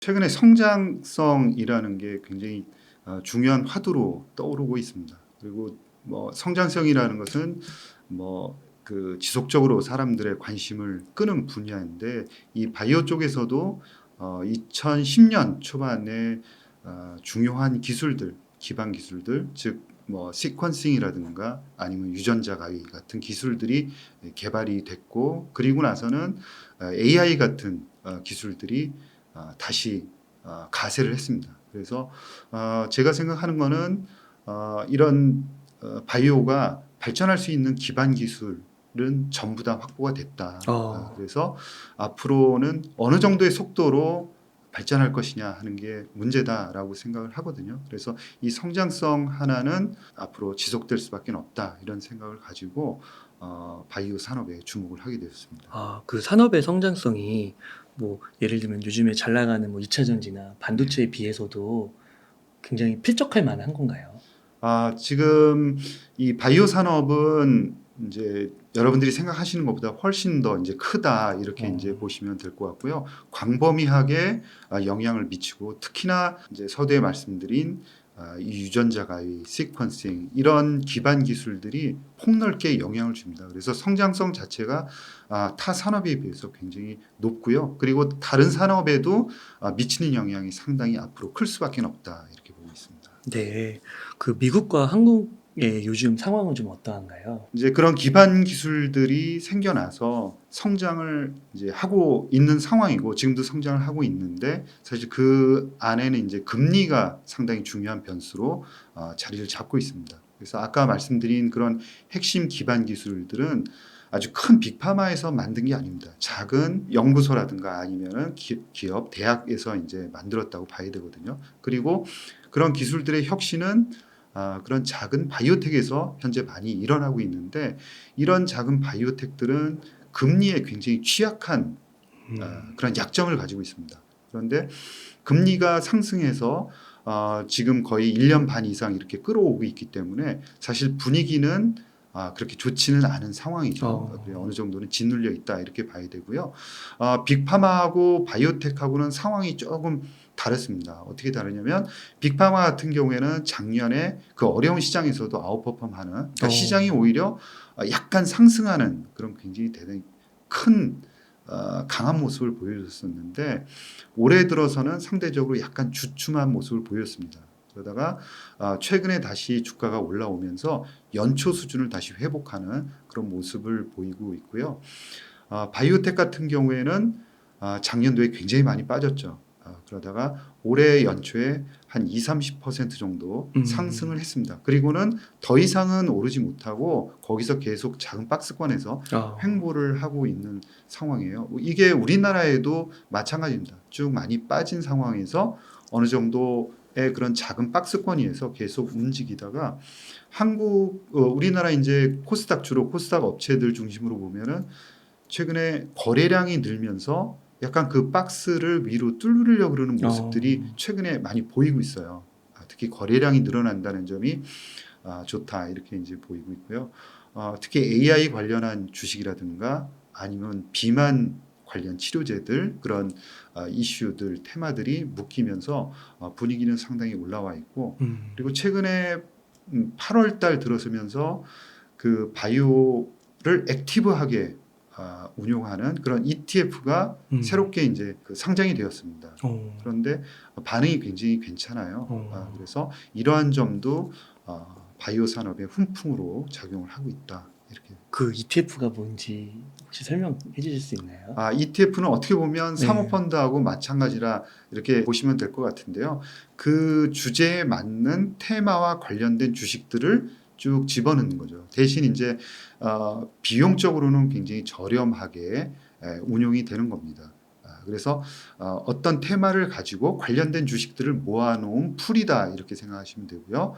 최근에 성장성이라는 게 굉장히 중요한 화두로 떠오르고 있습니다. 그리고 뭐 성장성이라는 것은 뭐 그 지속적으로 사람들의 관심을 끄는 분야인데, 이 바이오 쪽에서도 2010년 초반에 중요한 기술들, 기반 기술들, 즉 뭐 시퀀싱이라든가 아니면 유전자 가위 같은 기술들이 개발이 됐고, 그리고 나서는 AI 같은 기술들이 다시 가세를 했습니다. 그래서 제가 생각하는 거는 이런 바이오가 발전할 수 있는 기반 기술은 전부 다 확보가 됐다. 어. 그래서 앞으로는 어느 정도의 속도로 발전할 것이냐 하는 게 문제다라고 생각을 하거든요. 그래서 이 성장성 하나는 앞으로 지속될 수밖에 없다, 이런 생각을 가지고 바이오 산업에 주목을 하게 되었습니다. 그 산업의 성장성이 뭐 예를 들면 요즘에 잘 나가는 뭐 2차 전지나 네. 반도체에 비해서도 굉장히 필적할 만한 건가요? 지금 이 바이오 산업은 이제 여러분들이 생각하시는 것보다 훨씬 더 이제 크다, 이렇게 이제 어. 보시면 될 것 같고요. 광범위하게 영향을 미치고, 특히나 이제 서두에 말씀드린 이 유전자 가위, 시퀀싱, 이런 기반 기술들이 폭넓게 영향을 줍니다. 그래서 성장성 자체가 타 산업에 비해서 굉장히 높고요. 그리고 다른 산업에도 미치는 영향이 상당히 앞으로 클 수밖에 없다, 이렇게 보고 있습니다. 네. 그 미국과 한국의 요즘 상황은 좀 어떠한가요? 이제 그런 기반 기술들이 생겨나서 성장을 이제 하고 있는 상황이고, 지금도 성장을 하고 있는데, 사실 그 안에는 이제 금리가 상당히 중요한 변수로 자리를 잡고 있습니다. 그래서 아까 말씀드린 그런 핵심 기반 기술들은 아주 큰 빅파마에서 만든 게 아닙니다. 작은 연구소라든가 아니면은 기업, 대학에서 이제 만들었다고 봐야 되거든요. 그리고 그런 기술들의 혁신은 그런 작은 바이오텍에서 현재 많이 일어나고 있는데, 이런 작은 바이오텍들은 금리에 굉장히 취약한 음. 그런 약점을 가지고 있습니다. 그런데 금리가 상승해서 지금 거의 1년 반 이상 이렇게 끌어오고 있기 때문에 사실 분위기는 그렇게 좋지는 않은 상황이죠. 그래 어느 어. 정도는 짓눌려 있다, 이렇게 봐야 되고요. 빅파마하고 바이오텍하고는 상황이 조금 다릅니다. 어떻게 다르냐면, 빅파마 같은 경우에는 작년에 그 어려운 시장에서도 아웃퍼폼하는, 그러니까 시장이 어. 오히려 약간 상승하는 그런 굉장히 대단히 큰 강한 모습을 보여줬었는데, 올해 들어서는 상대적으로 약간 주춤한 모습을 보였습니다. 그러다가 최근에 다시 주가가 올라오면서 연초 수준을 다시 회복하는 그런 모습을 보이고 있고요. 바이오텍 같은 경우에는 작년도에 굉장히 많이 빠졌죠. 그러다가 올해 연초에 한 20-30% 정도 상승을 음. 했습니다. 그리고는 더 이상은 오르지 못하고 거기서 계속 작은 박스권에서 어. 횡보를 하고 있는 상황이에요. 이게 우리나라에도 마찬가지입니다. 쭉 많이 빠진 상황에서 어느 정도의 그런 작은 박스권 위에서 계속 움직이다가 우리나라 이제 코스닥, 주로 코스닥 업체들 중심으로 보면은 최근에 거래량이 늘면서 약간 그 박스를 위로 뚫으려고 그러는 모습들이 어. 최근에 많이 보이고 있어요. 특히 거래량이 늘어난다는 점이 좋다, 이렇게 이제 보이고 있고요. 특히 AI 관련한 주식이라든가 아니면 비만 관련 치료제들, 그런 이슈들, 테마들이 묶이면서 분위기는 상당히 올라와 있고, 음. 그리고 최근에 8월 달 들어서면서 그 바이오를 액티브하게 운용하는 그런 ETF가 음. 새롭게 이제 그 상장이 되었습니다. 어. 그런데 반응이 굉장히 괜찮아요. 어. 그래서 이러한 점도 바이오 산업의 훈풍으로 작용을 하고 있다, 이렇게. 그 ETF가 뭔지 혹시 설명해 주실 수 있나요? ETF는 어떻게 보면 네. 사모펀드하고 마찬가지라 이렇게 보시면 될 것 같은데요. 그 주제에 맞는 테마와 관련된 주식들을 쭉 집어넣는 거죠. 대신 이제 비용적으로는 굉장히 저렴하게 운용이 되는 겁니다. 그래서 어떤 테마를 가지고 관련된 주식들을 모아놓은 풀이다, 이렇게 생각하시면 되고요.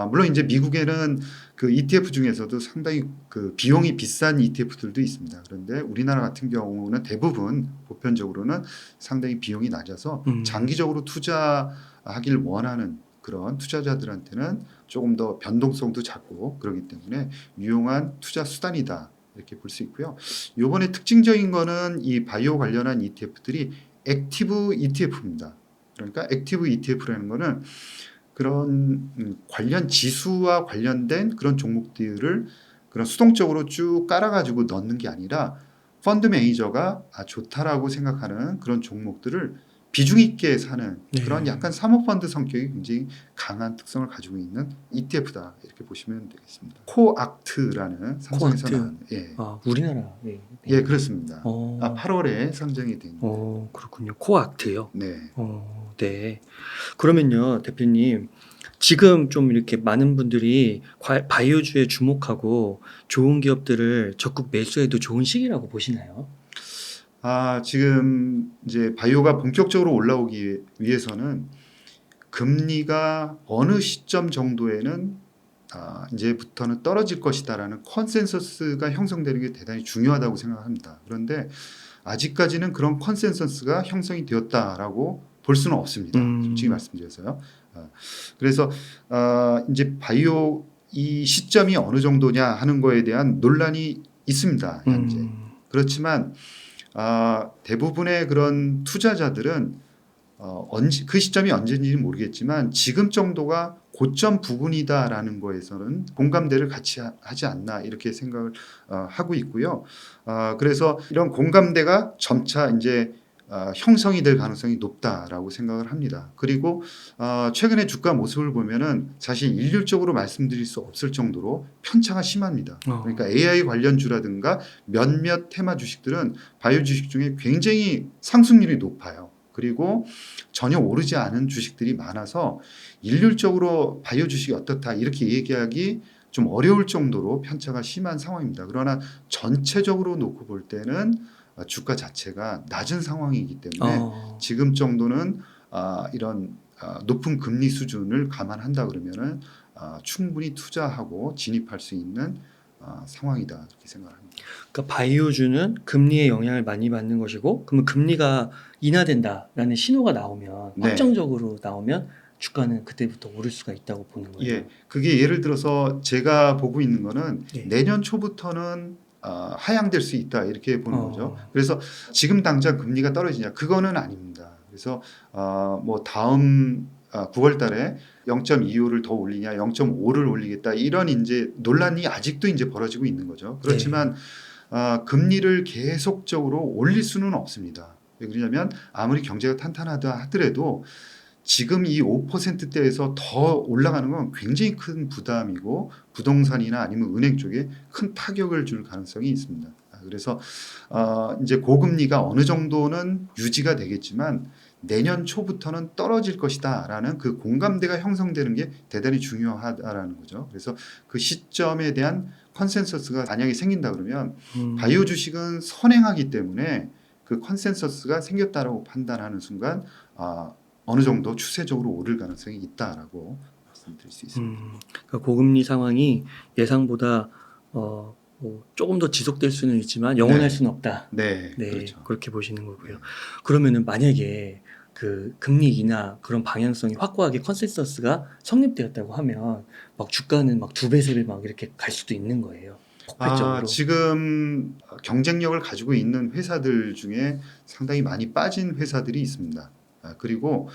물론 이제 미국에는 그 ETF 중에서도 상당히 그 비용이 비싼 ETF들도 있습니다. 그런데 우리나라 같은 경우는 대부분 보편적으로는 상당히 비용이 낮아서 음. 장기적으로 투자하길 원하는 그런 투자자들한테는 조금 더 변동성도 작고 그렇기 때문에 유용한 투자 수단이다, 이렇게 볼 수 있고요. 이번에 특징적인 거는 이 바이오 관련한 ETF들이 액티브 ETF입니다. 그러니까 액티브 ETF라는 거는 그런 관련 지수와 관련된 그런 종목들을 그런 수동적으로 쭉 깔아가지고 넣는 게 아니라 펀드 매니저가 좋다라고 생각하는 그런 종목들을 비중 있게 사는 네. 그런 약간 사모펀드 성격이 굉장히 강한 특성을 가지고 있는 ETF다 이렇게 보시면 되겠습니다. 코악트라는 삼성에서 코악트. 나온 우리나라. 예 그렇습니다. 어, 8월에 상장이 된 그렇군요. 코악트요. 네. 네. 그러면요, 대표님. 지금 좀 이렇게 많은 분들이 바이오주에 주목하고 좋은 기업들을 적극 매수해도 좋은 시기라고 보시나요? 지금 이제 바이오가 본격적으로 올라오기 위해서는 금리가 어느 시점 정도에는 이제부터는 떨어질 것이다라는 컨센서스가 형성되는 게 대단히 중요하다고 생각합니다. 그런데 아직까지는 그런 컨센서스가 형성이 되었다라고 볼 수는 없습니다. 솔직히 말씀드려서요. 그래서 이제 바이오 이 시점이 어느 정도냐 하는 거에 대한 논란이 있습니다. 현재. 그렇지만 대부분의 그런 투자자들은 그 시점이 언제인지는 모르겠지만 지금 정도가 고점 부근이다라는 거에서는 공감대를 같이 하지 않나 이렇게 생각을 하고 있고요. 그래서 이런 공감대가 점차 이제 형성이 될 가능성이 높다라고 생각을 합니다. 그리고 최근에 주가 모습을 보면은 사실 일률적으로 말씀드릴 수 없을 정도로 편차가 심합니다. 그러니까 AI 관련주라든가 몇몇 테마 주식들은 바이오 주식 중에 굉장히 상승률이 높아요. 그리고 전혀 오르지 않은 주식들이 많아서 일률적으로 바이오 주식이 어떻다 이렇게 얘기하기 좀 어려울 정도로 편차가 심한 상황입니다. 그러나 전체적으로 놓고 볼 때는 주가 자체가 낮은 상황이기 때문에 지금 정도는 이런 높은 금리 수준을 감안한다 그러면은 충분히 투자하고 진입할 수 있는 상황이다 이렇게 생각합니다. 그러니까 바이오주는 금리의 영향을 많이 받는 것이고, 그러면 금리가 인하된다라는 신호가 나오면 네. 확정적으로 나오면 주가는 그때부터 오를 수가 있다고 보는 거예요. 예, 그게 예를 들어서 제가 보고 있는 거는 예. 내년 초부터는 하향될 수 있다 이렇게 보는 거죠. 어. 그래서 지금 당장 금리가 떨어지냐 그거는 아닙니다. 그래서 뭐 다음 9월달에 0.25를 더 올리냐, 0.5를 올리겠다 이런 이제 논란이 아직도 이제 벌어지고 있는 거죠. 그렇지만 금리를 계속적으로 올릴 수는 없습니다. 왜 그러냐면 아무리 경제가 탄탄하다 하더라도 지금 이 5%대에서 더 올라가는 건 굉장히 큰 부담이고 부동산이나 아니면 은행 쪽에 큰 타격을 줄 가능성이 있습니다. 그래서 이제 고금리가 어느 정도는 유지가 되겠지만 내년 초부터는 떨어질 것이다라는 그 공감대가 형성되는 게 대단히 중요하다라는 거죠. 그래서 그 시점에 대한 컨센서스가 만약에 생긴다 그러면 바이오 주식은 선행하기 때문에 그 컨센서스가 생겼다라고 판단하는 순간 어느 정도 추세적으로 오를 가능성이 있다라고 말씀드릴 수 있습니다. 그러니까 고금리 상황이 예상보다 뭐 조금 더 지속될 수는 있지만 영원할 네. 수는 없다. 네, 네, 그렇죠. 그렇게 보시는 거고요. 그러면은 만약에 그 금리 인하 그런 방향성이 확고하게 컨센서스가 성립되었다고 하면 막 주가는 막 2배, 3배 막 이렇게 갈 수도 있는 거예요. 폭발적으로. 지금 경쟁력을 가지고 있는 회사들 중에 상당히 많이 빠진 회사들이 있습니다. 그리고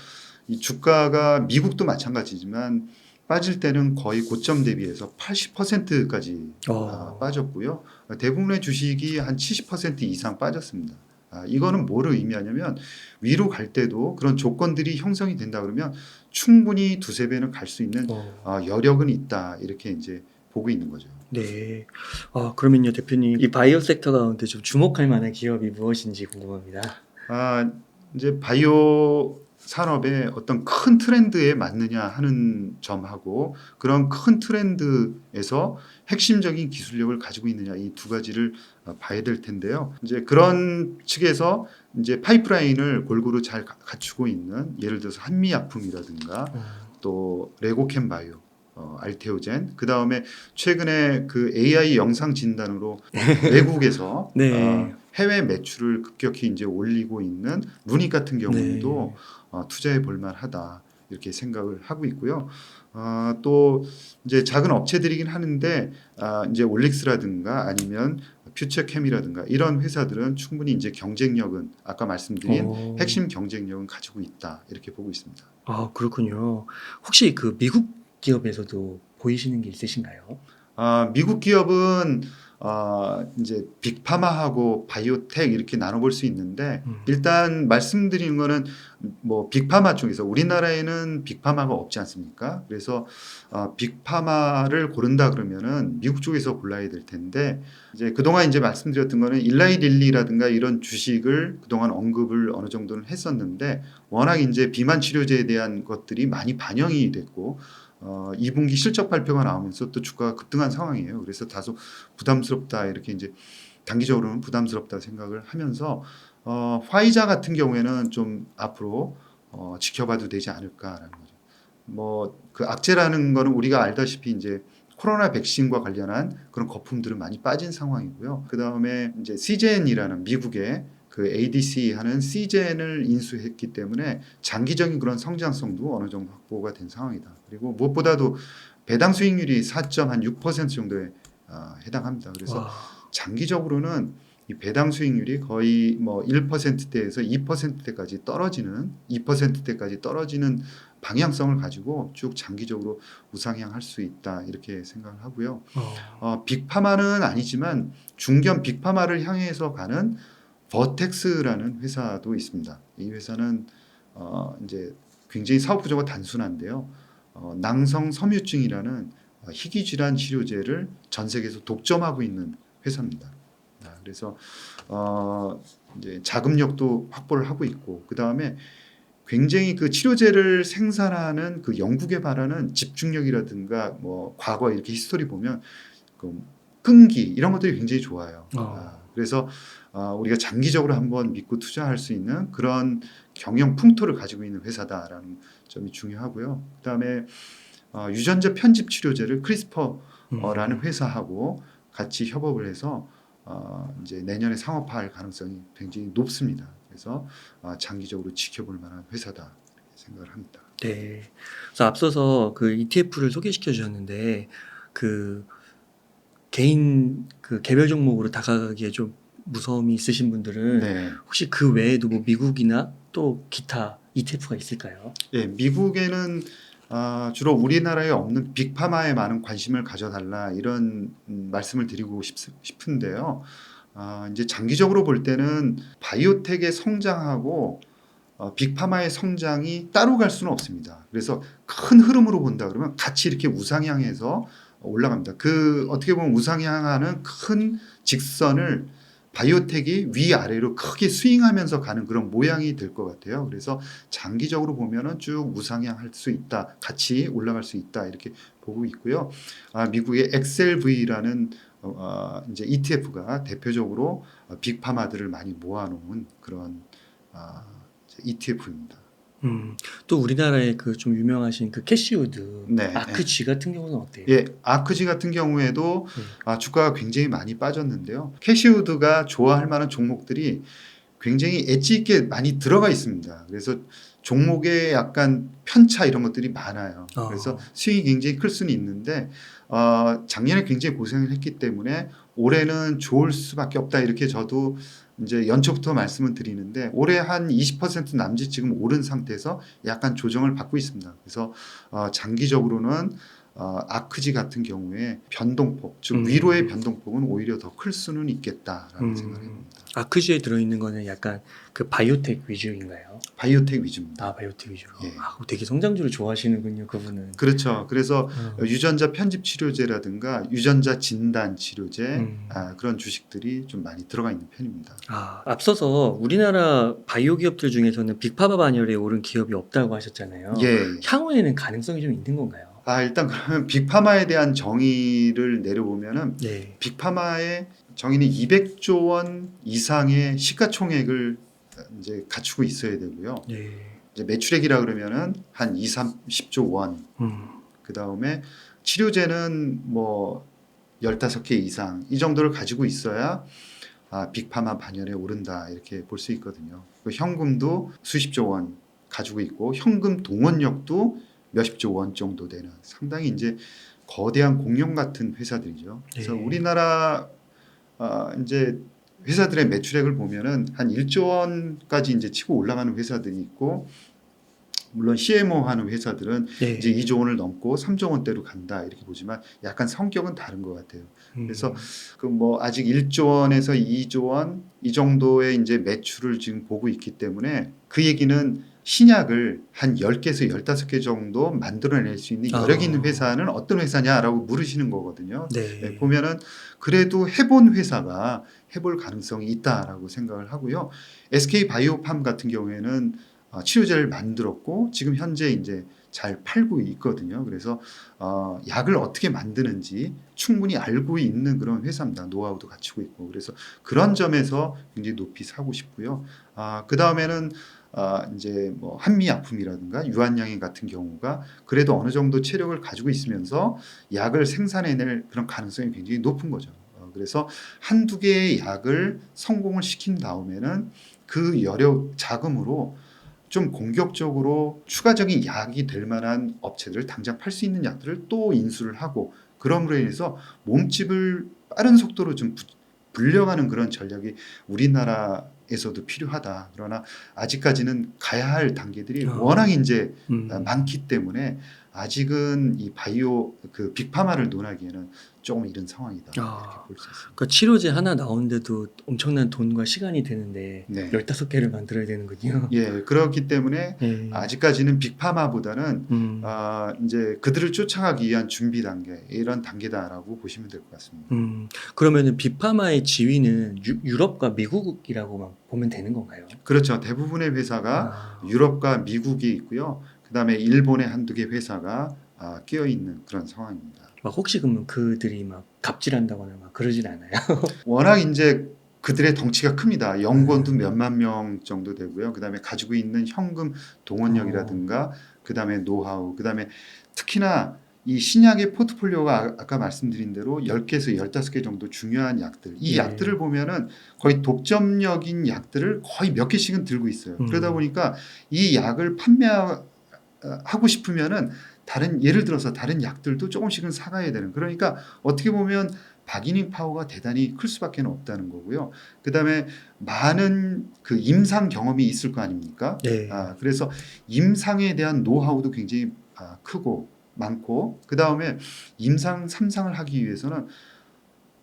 이 주가가 미국도 마찬가지지만 빠질 때는 거의 고점 대비해서 80%까지 빠졌고요. 대부분의 주식이 한 70% 이상 빠졌습니다. 이거는 뭐를 의미하냐면 위로 갈 때도 그런 조건들이 형성이 된다 그러면 충분히 2~3배는 갈 수 있는 여력은 있다 이렇게 이제 보고 있는 거죠. 네. 그러면요, 대표님, 이 바이오 섹터 가운데 좀 주목할 만한 기업이 무엇인지 궁금합니다. 이제 바이오 산업의 어떤 큰 트렌드에 맞느냐 하는 점하고 그런 큰 트렌드에서 핵심적인 기술력을 가지고 있느냐 이 두 가지를 봐야 될 텐데요. 이제 그런 측에서 이제 파이프라인을 골고루 잘 갖추고 있는 예를 들어서 한미약품이라든가 또 레고캠바이오 알테오젠 그 다음에 최근에 그 AI 영상 진단으로 외국에서 네. 해외 매출을 급격히 이제 올리고 있는 루닉 같은 경우에도 투자해 볼 만하다 이렇게 생각을 하고 있고요. 또 이제 작은 업체들이긴 하는데 이제 올릭스라든가 아니면 퓨처캠이라든가 이런 회사들은 충분히 이제 경쟁력은 아까 말씀드린 핵심 경쟁력은 가지고 있다 이렇게 보고 있습니다. 아, 그렇군요. 혹시 그 미국 기업에서도 보이시는 게 있으신가요? 미국 기업은 이제 빅파마하고 바이오텍 이렇게 나눠볼 수 있는데 일단 말씀드리는 거는 뭐 빅파마 쪽에서 우리나라에는 빅파마가 없지 않습니까? 그래서 빅파마를 고른다 그러면은 미국 쪽에서 골라야 될 텐데 이제 그동안 이제 말씀드렸던 거는 일라이 릴리라든가 이런 주식을 그동안 언급을 어느 정도는 했었는데 워낙 이제 비만 치료제에 대한 것들이 많이 반영이 됐고 2분기 실적 발표가 나오면서 또 주가가 급등한 상황이에요. 그래서 다소 부담스럽다 이렇게 이제 단기적으로는 부담스럽다 생각을 하면서 화이자 같은 경우에는 좀 앞으로 지켜봐도 되지 않을까라는 거죠. 뭐 그 악재라는 거는 우리가 알다시피 이제 코로나 백신과 관련한 그런 거품들은 많이 빠진 상황이고요. 그 다음에 이제 시젠이라는 미국의 그 ADC 하는 시젠을 인수했기 때문에 장기적인 그런 성장성도 어느 정도 확보가 된 상황이다. 그리고 무엇보다도 배당 수익률이 4.6% 정도에 해당합니다. 그래서 와. 장기적으로는 이 배당 수익률이 거의 뭐 1%대에서 2%대까지 떨어지는 2%대까지 떨어지는 방향성을 가지고 쭉 장기적으로 우상향할 수 있다 이렇게 생각을 하고요. 빅파마는 아니지만 중견 빅파마를 향해서 가는 버텍스라는 회사도 있습니다. 이 회사는 이제 굉장히 사업 구조가 단순한데요. 낭성 섬유증이라는 희귀 질환 치료제를 전 세계에서 독점하고 있는 회사입니다. 그래서 이제 자금력도 확보를 하고 있고 그 다음에 굉장히 그 치료제를 생산하는 그 연구 개발하는 집중력이라든가 뭐 과거 이렇게 히스토리 보면 그 끈기 이런 것들이 굉장히 좋아요. 그래서 우리가 장기적으로 한번 믿고 투자할 수 있는 그런 경영 풍토를 가지고 있는 회사다라는 점이 중요하고요. 그다음에 유전자 편집 치료제를 크리스퍼라는 회사하고 같이 협업을 해서 이제 내년에 상업화할 가능성이 굉장히 높습니다. 그래서 장기적으로 지켜볼 만한 회사다 이렇게 생각을 합니다. 네. 그래서 앞서서 그 ETF를 소개시켜 주셨는데 그 개인 그 개별 종목으로 다가가기에 좀 무서움이 있으신 분들은 네. 혹시 그 외에도 뭐 미국이나 또 기타 ETF가 있을까요? 예, 미국에는 주로 우리나라에 없는 빅파마에 많은 관심을 가져달라 이런 말씀을 드리고 싶은데요. 이제 장기적으로 볼 때는 바이오텍의 성장하고 빅파마의 성장이 따로 갈 수는 없습니다. 그래서 큰 흐름으로 본다 그러면 같이 이렇게 우상향해서 올라갑니다. 그 어떻게 보면 우상향하는 큰 직선을 바이오텍이 위아래로 크게 스윙하면서 가는 그런 모양이 될 것 같아요. 그래서 장기적으로 보면은 쭉 우상향할 수 있다, 같이 올라갈 수 있다 이렇게 보고 있고요. 미국의 엑셀V라는 이제 ETF가 대표적으로 빅파마들을 많이 모아놓은 그런 ETF입니다. 또 우리나라의 그 좀 유명하신 그 캐시우드 네, 아크쥐 같은 경우는 어때요? 예, 아크지 같은 경우에도 주가가 굉장히 많이 빠졌는데요. 캐시우드가 좋아할 만한 종목들이 굉장히 엣지 있게 많이 들어가 있습니다. 그래서 종목에 약간 편차 이런 것들이 많아요. 그래서 수익이 굉장히 클 수는 있는데 작년에 굉장히 고생을 했기 때문에 올해는 좋을 수밖에 없다 이렇게 저도 이제 연초부터 말씀을 드리는데 올해 한 20% 남짓 지금 오른 상태에서 약간 조정을 받고 있습니다. 그래서 장기적으로는 아크지 같은 경우에 변동폭, 즉 위로의 변동폭은 오히려 더 클 수는 있겠다라는 생각이 듭니다. 아크쥐에 들어있는 거는 약간 그 바이오텍 위주인가요? 바이오텍 위주입니다. 바이오텍 위주로. 예. 되게 성장주를 좋아하시는군요, 그분은. 그렇죠. 그래서 유전자 편집 치료제라든가 유전자 진단 치료제 그런 주식들이 좀 많이 들어가 있는 편입니다. 앞서서 우리나라 바이오 기업들 중에서는 빅파마 반열에 오른 기업이 없다고 하셨잖아요. 예. 향후에는 가능성이 좀 있는 건가요? 일단 그러면 빅파마에 대한 정의를 내려보면은 네. 빅파마의 정의는 200조 원 이상의 시가총액을 이제 갖추고 있어야 되고요. 네. 이제 매출액이라 그러면은 한 2, 30조 원. 그 다음에 치료제는 뭐 15개 이상 이 정도를 가지고 있어야 빅파마 반열에 오른다 이렇게 볼 수 있거든요. 현금도 수십조 원 가지고 있고 현금 동원력도 몇십조 원 정도 되는 상당히 이제 거대한 공룡 같은 회사들이죠. 그래서 네. 우리나라 이제 회사들의 매출액을 보면은 한 1조 원까지 이제 치고 올라가는 회사들이 있고, 물론 CMO 하는 회사들은 네. 이제 2조 원을 넘고 3조 원대로 간다 이렇게 보지만 약간 성격은 다른 것 같아요. 그래서 그 뭐 아직 1조 원에서 2조 원 이 정도의 이제 매출을 지금 보고 있기 때문에, 그 얘기는 신약을 한 10개에서 15개 정도 만들어낼 수 있는 여력이 있는 회사는 어떤 회사냐라고 물으시는 거거든요. 네. 보면은 그래도 해본 회사가 해볼 가능성이 있다라고 생각을 하고요. SK 바이오팜 같은 경우에는 치료제를 만들었고 지금 현재 이제 잘 팔고 있거든요. 그래서 약을 어떻게 만드는지 충분히 알고 있는 그런 회사입니다. 노하우도 갖추고 있고, 그래서 그런 점에서 굉장히 높이 사고 싶고요. 그 다음에는 이제 뭐 한미약품이라든가 유한양행 같은 경우가 그래도 어느 정도 체력을 가지고 있으면서 약을 생산해낼 그런 가능성이 굉장히 높은 거죠. 그래서 한두 개의 약을 성공을 시킨 다음에는 그 여력 자금으로 좀 공격적으로 추가적인 약이 될 만한 업체들, 당장 팔 수 있는 약들을 또 인수를 하고, 그럼으로 인해서 몸집을 빠른 속도로 좀 불려가는 그런 전략이 우리나라에서도 필요하다. 그러나 아직까지는 가야 할 단계들이 워낙 이제 많기 때문에 아직은 이 바이오 그 빅파마를 논하기에는 조금 이른 상황이다, 이렇게 볼 수 있습니다. 그러니까 치료제 하나 나오는데도 엄청난 돈과 시간이 드는데 네. 15개를 만들어야 되는군요. 예, 그렇기 때문에 네. 아직까지는 빅파마보다는 이제 그들을 쫓아가기 위한 준비 단계, 이런 단계다라고 보시면 될 것 같습니다. 그러면은 빅파마의 지위는 유럽과 미국이라고만 보면 되는 건가요? 그렇죠. 대부분의 회사가 유럽과 미국이 있고요. 그다음에 일본의 한두 개 회사가 끼어 있는 그런 상황입니다. 막 혹시 그러면 그들이 막 갑질한다거나 막 그러진 않아요? 워낙 이제 그들의 덩치가 큽니다. 연구원도 몇만 명 정도 되고요. 그다음에 가지고 있는 현금 동원력이라든가, 그다음에 노하우, 그다음에 특히나 이 신약의 포트폴리오가 아까 말씀드린 대로 10개에서 15개 정도 중요한 약들. 이 네. 약들을 보면은 거의 독점력인 약들을 거의 몇 개씩은 들고 있어요. 그러다 보니까 이 약을 판매하고 싶으면은 다른, 예를 들어서 다른 약들도 조금씩은 사가야 되는, 그러니까 어떻게 보면 바기닝 파워가 대단히 클 수밖에 없다는 거고요. 그다음에 많은 그 임상 경험이 있을 거 아닙니까? 네. 그래서 임상에 대한 노하우도 굉장히 크고 많고, 그다음에 임상 3상을 하기 위해서는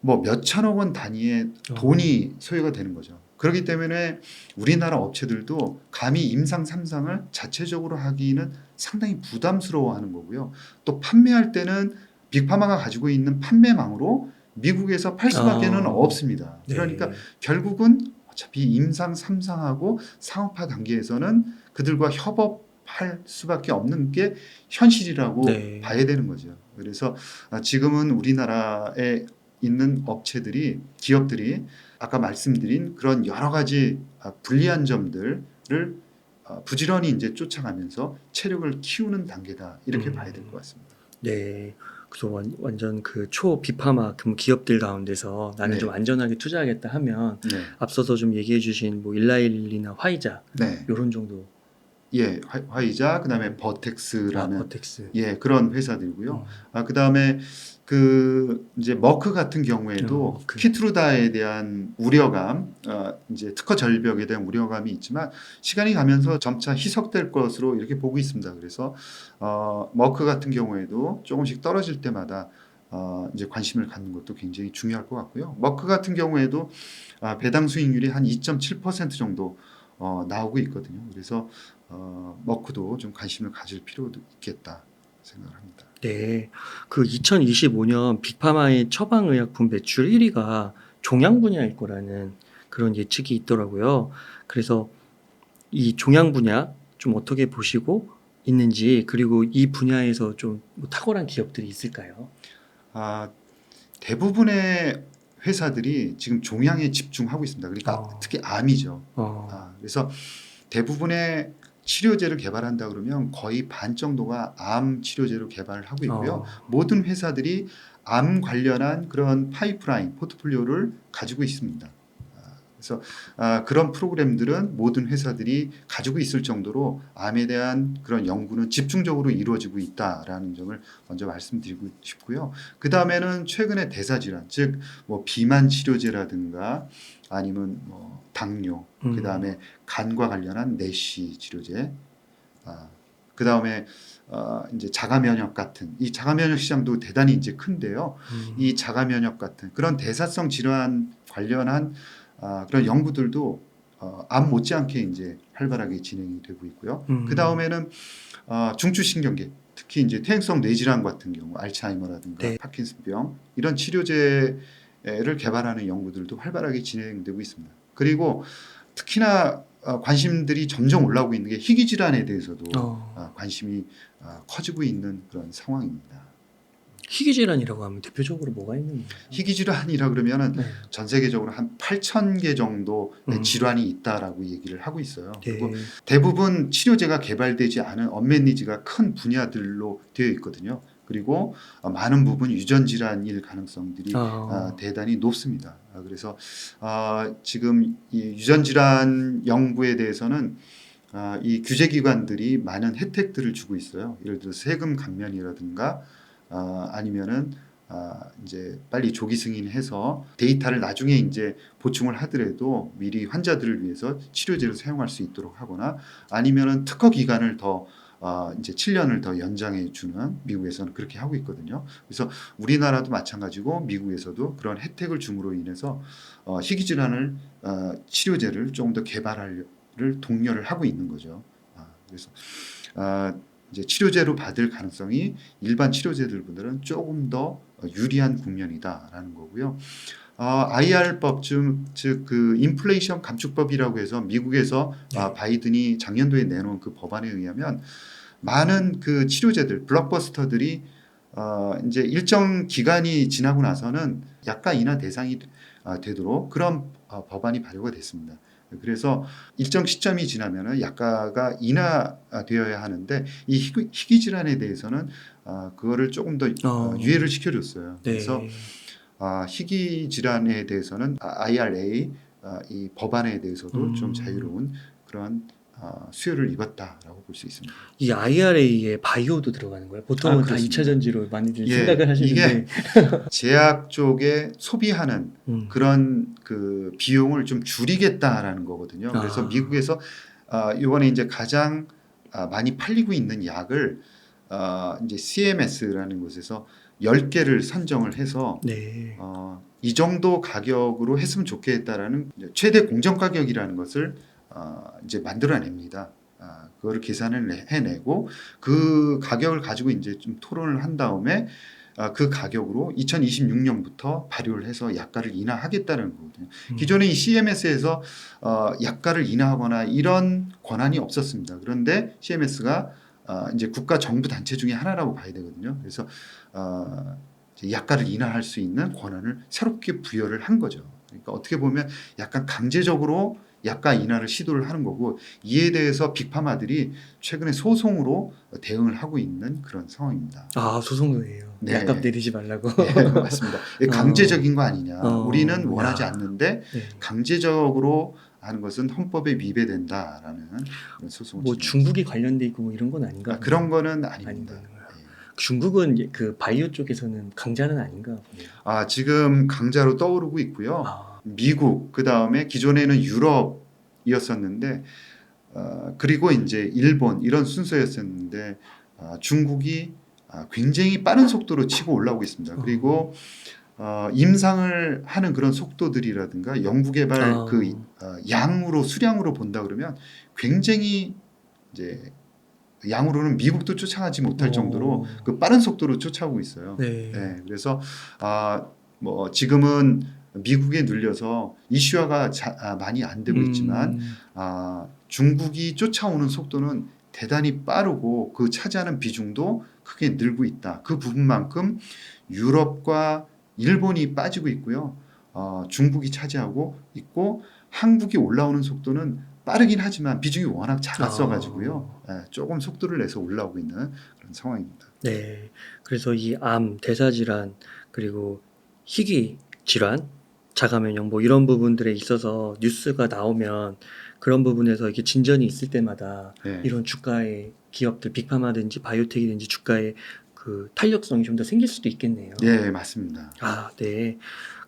뭐 몇천억 원 단위의 돈이 소요가 되는 거죠. 그렇기 때문에 우리나라 업체들도 감히 임상 3상을 자체적으로 하기는 상당히 부담스러워하는 거고요. 또 판매할 때는 빅파마가 가지고 있는 판매망으로 미국에서 팔 수밖에는 없습니다. 그러니까 결국은 어차피 임상 3상하고 상업화 단계에서는 그들과 협업할 수밖에 없는 게 현실이라고 봐야 되는 거죠. 그래서 지금은 우리나라에 있는 업체들이, 기업들이 아까 말씀드린 그런 여러 가지 불리한 점들을 부지런히 이제 쫓아가면서 체력을 키우는 단계다, 이렇게 봐야 될 것 같습니다. 네. 그래서 완전 그 초 빅파마 기업들 가운데서 나는 네. 좀 안전하게 투자하겠다 하면 네. 앞서서 좀 얘기해 주신 뭐 일라일리나 화이자 네. 요런 정도. 예, 화이자, 그다음에 버텍스라는 버텍스. 예, 그런 회사들이고요. 그다음에 그 이제 머크 같은 경우에도 키트루다에 대한 우려감, 이제 특허 절벽에 대한 우려감이 있지만 시간이 가면서 점차 희석될 것으로 이렇게 보고 있습니다. 그래서 머크 같은 경우에도 조금씩 떨어질 때마다 이제 관심을 갖는 것도 굉장히 중요할 것 같고요. 머크 같은 경우에도 배당 수익률이 한 2.7% 정도 나오고 있거든요. 그래서 머크도 좀 관심을 가질 필요도 있겠다 생각을 합니다. 네. 그 2025년 빅파마의 처방의약품 매출 1위가 종양 분야일 거라는 그런 예측이 있더라고요. 그래서 이 종양 분야 좀 어떻게 보시고 있는지, 그리고 이 분야에서 좀 뭐 탁월한 기업들이 있을까요? 대부분의 회사들이 지금 종양에 집중하고 있습니다. 그러니까 특히 암이죠. 그래서 대부분의 치료제를 개발한다 그러면 거의 반 정도가 암 치료제로 개발을 하고 있고요. 모든 회사들이 암 관련한 그런 파이프라인, 포트폴리오를 가지고 있습니다. 그래서 그런 프로그램들은 모든 회사들이 가지고 있을 정도로 암에 대한 그런 연구는 집중적으로 이루어지고 있다라는 점을 먼저 말씀드리고 싶고요. 그 다음에는 최근에 대사질환, 즉 뭐 비만 치료제라든가 아니면 뭐 당뇨, 그 다음에 간과 관련한 내시 치료제, 그 다음에 이제 자가 면역 같은 이 자가 면역 시장도 대단히 이제 큰데요. 이 자가 면역 같은 그런 대사성 질환 관련한 그런 연구들도 암 못지않게 이제 활발하게 진행이 되고 있고요. 그 다음에는 중추신경계, 특히 이제 퇴행성 뇌질환 같은 경우, 알츠하이머라든가 네. 파킨슨병 이런 치료제를 개발하는 연구들도 활발하게 진행되고 있습니다. 그리고 특히나 관심들이 점점 올라오고 있는 게 희귀 질환에 대해서도 관심이 커지고 있는 그런 상황입니다. 희귀 질환이라고 하면 대표적으로 뭐가 있는 건가요? 희귀 질환이라 그러면은 네. 전 세계적으로 한 8,000개 정도의 질환이 있다라고 얘기를 하고 있어요. 그리고 네. 대부분 치료제가 개발되지 않은 언맷 니즈가 큰 분야들로 되어 있거든요. 그리고 많은 부분 유전 질환일 가능성들이 대단히 높습니다. 그래서 지금 이 유전 질환 연구에 대해서는 이 규제 기관들이 많은 혜택들을 주고 있어요. 예를 들어 세금 감면이라든가 아니면은 이제 빨리 조기 승인해서 데이터를 나중에 이제 보충을 하더라도 미리 환자들을 위해서 치료제를 사용할 수 있도록 하거나 아니면은 특허 기간을 더 이제 7년을 더 연장해 주는 미국에서는 그렇게 하고 있거든요. 그래서 우리나라도 마찬가지고 미국에서도 그런 혜택을 줌으로 인해서 희귀 질환을 치료제를 조금 더 개발을 독려를 하고 있는 거죠. 그래서 이제 치료제로 받을 가능성이 일반 치료제들보다는 조금 더 유리한 국면이다라는 거고요. IR법 즉 그 인플레이션 감축법이라고 해서 미국에서 바이든이 작년도에 내놓은 그 법안에 의하면 많은 그 치료제들 블록버스터들이 이제 일정 기간이 지나고 나서는 약가 인하 대상이 되도록 그런 법안이 발효가 됐습니다. 그래서 일정 시점이 지나면은 약가가 인하되어야 하는데 이 희귀 질환에 대해서는 그거를 조금 더 유예를 시켜줬어요. 그래서 희귀 질환에 대해서는 IRA 이 법안에 대해서도 좀 자유로운 그런 수요를 입었다라고 볼 수 있습니다. 이 IRA에 바이오도 들어가는 거예요? 보통은 다 그렇습니다. 2차 전지로 많이들 예, 생각을 하시는데 이게 제약 쪽에 소비하는 그런 그 비용을 좀 줄이겠다라는 거거든요. 그래서 미국에서 이번에 이제 가장 많이 팔리고 있는 약을 이제 CMS라는 곳에서 10개를 선정을 해서 네. 이 정도 가격으로 했으면 좋겠다라는 최대 공정 가격이라는 것을 이제 만들어냅니다. 그거를 계산을 해내고 그 가격을 가지고 이제 좀 토론을 한 다음에 그 가격으로 2026년부터 발효를 해서 약가를 인하하겠다는 거거든요. 기존에 이 CMS에서 약가를 인하하거나 이런 권한이 없었습니다. 그런데 CMS가 이제 국가 정부 단체 중에 하나라고 봐야 되거든요. 그래서 약가를 인하할 수 있는 권한을 새롭게 부여를 한 거죠. 그러니까 어떻게 보면 약간 강제적으로 약가 인하를 시도를 하는 거고 이에 대해서 빅파마들이 최근에 소송으로 대응을 하고 있는 그런 상황입니다. 소송도 해요. 네. 약값 내리지 말라고. 네, 맞습니다. 강제적인 거 아니냐. 우리는 원하지 야. 않는데 네. 강제적으로 하는 것은 헌법에 위배된다라는 그런 소송을 뭐 중국이 관련돼 있고 뭐 이런 건 아닌가? 그런 거는 아닙니다. 중국은 그 바이오 쪽에서는 강자는 아닌가 보네요. 지금 강자로 떠오르고 있고요. 미국, 그 다음에 기존에는 유럽이었었는데, 그리고 이제 일본 이런 순서였었는데, 중국이 굉장히 빠른 속도로 치고 올라오고 있습니다. 그리고 임상을 하는 그런 속도들이라든가 연구개발 그 양으로 수량으로 본다 그러면 굉장히 이제 양으로는 미국도 쫓아가지 못할 정도로 그 빠른 속도로 쫓아오고 있어요. 네. 네, 그래서 뭐 지금은 미국에 눌려서 이슈화가 많이 안 되고 있지만 중국이 쫓아오는 속도는 대단히 빠르고 그 차지하는 비중도 크게 늘고 있다. 그 부분만큼 유럽과 일본이 빠지고 있고요. 중국이 차지하고 있고 한국이 올라오는 속도는 빠르긴 하지만 비중이 워낙 작았어가지고요. 조금 속도를 내서 올라오고 있는 그런 상황입니다. 네, 그래서 이 암, 대사질환 그리고 희귀 질환 자가면역 뭐 이런 부분들에 있어서 뉴스가 나오면 그런 부분에서 이게 진전이 있을 때마다 네. 이런 주가의 기업들 빅파마든지 바이오텍이든지 주가의 그 탄력성이 좀 더 생길 수도 있겠네요. 네, 맞습니다. 아, 네.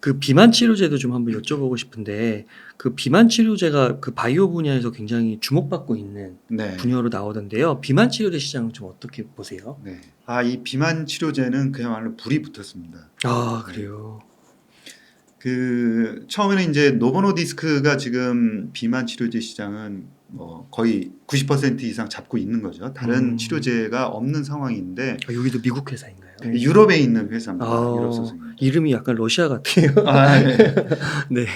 그 비만 치료제도 좀 한번 여쭤보고 싶은데 그 비만 치료제가 그 바이오 분야에서 굉장히 주목받고 있는 네. 분야로 나오던데요. 비만 치료제 시장은 좀 어떻게 보세요? 네. 이 비만 치료제는 그야말로 불이 붙었습니다. 아, 네. 그래요. 그 처음에는 이제 노보노디스크가 지금 비만 치료제 시장은 뭐 거의 90% 이상 잡고 있는 거죠. 다른 치료제가 없는 상황인데 아, 여기도 미국 회사인가요? 유럽에 있는 회사입니다. 아, 유럽 소속입니다. 이름이 약간 러시아 같아요. 네. 네.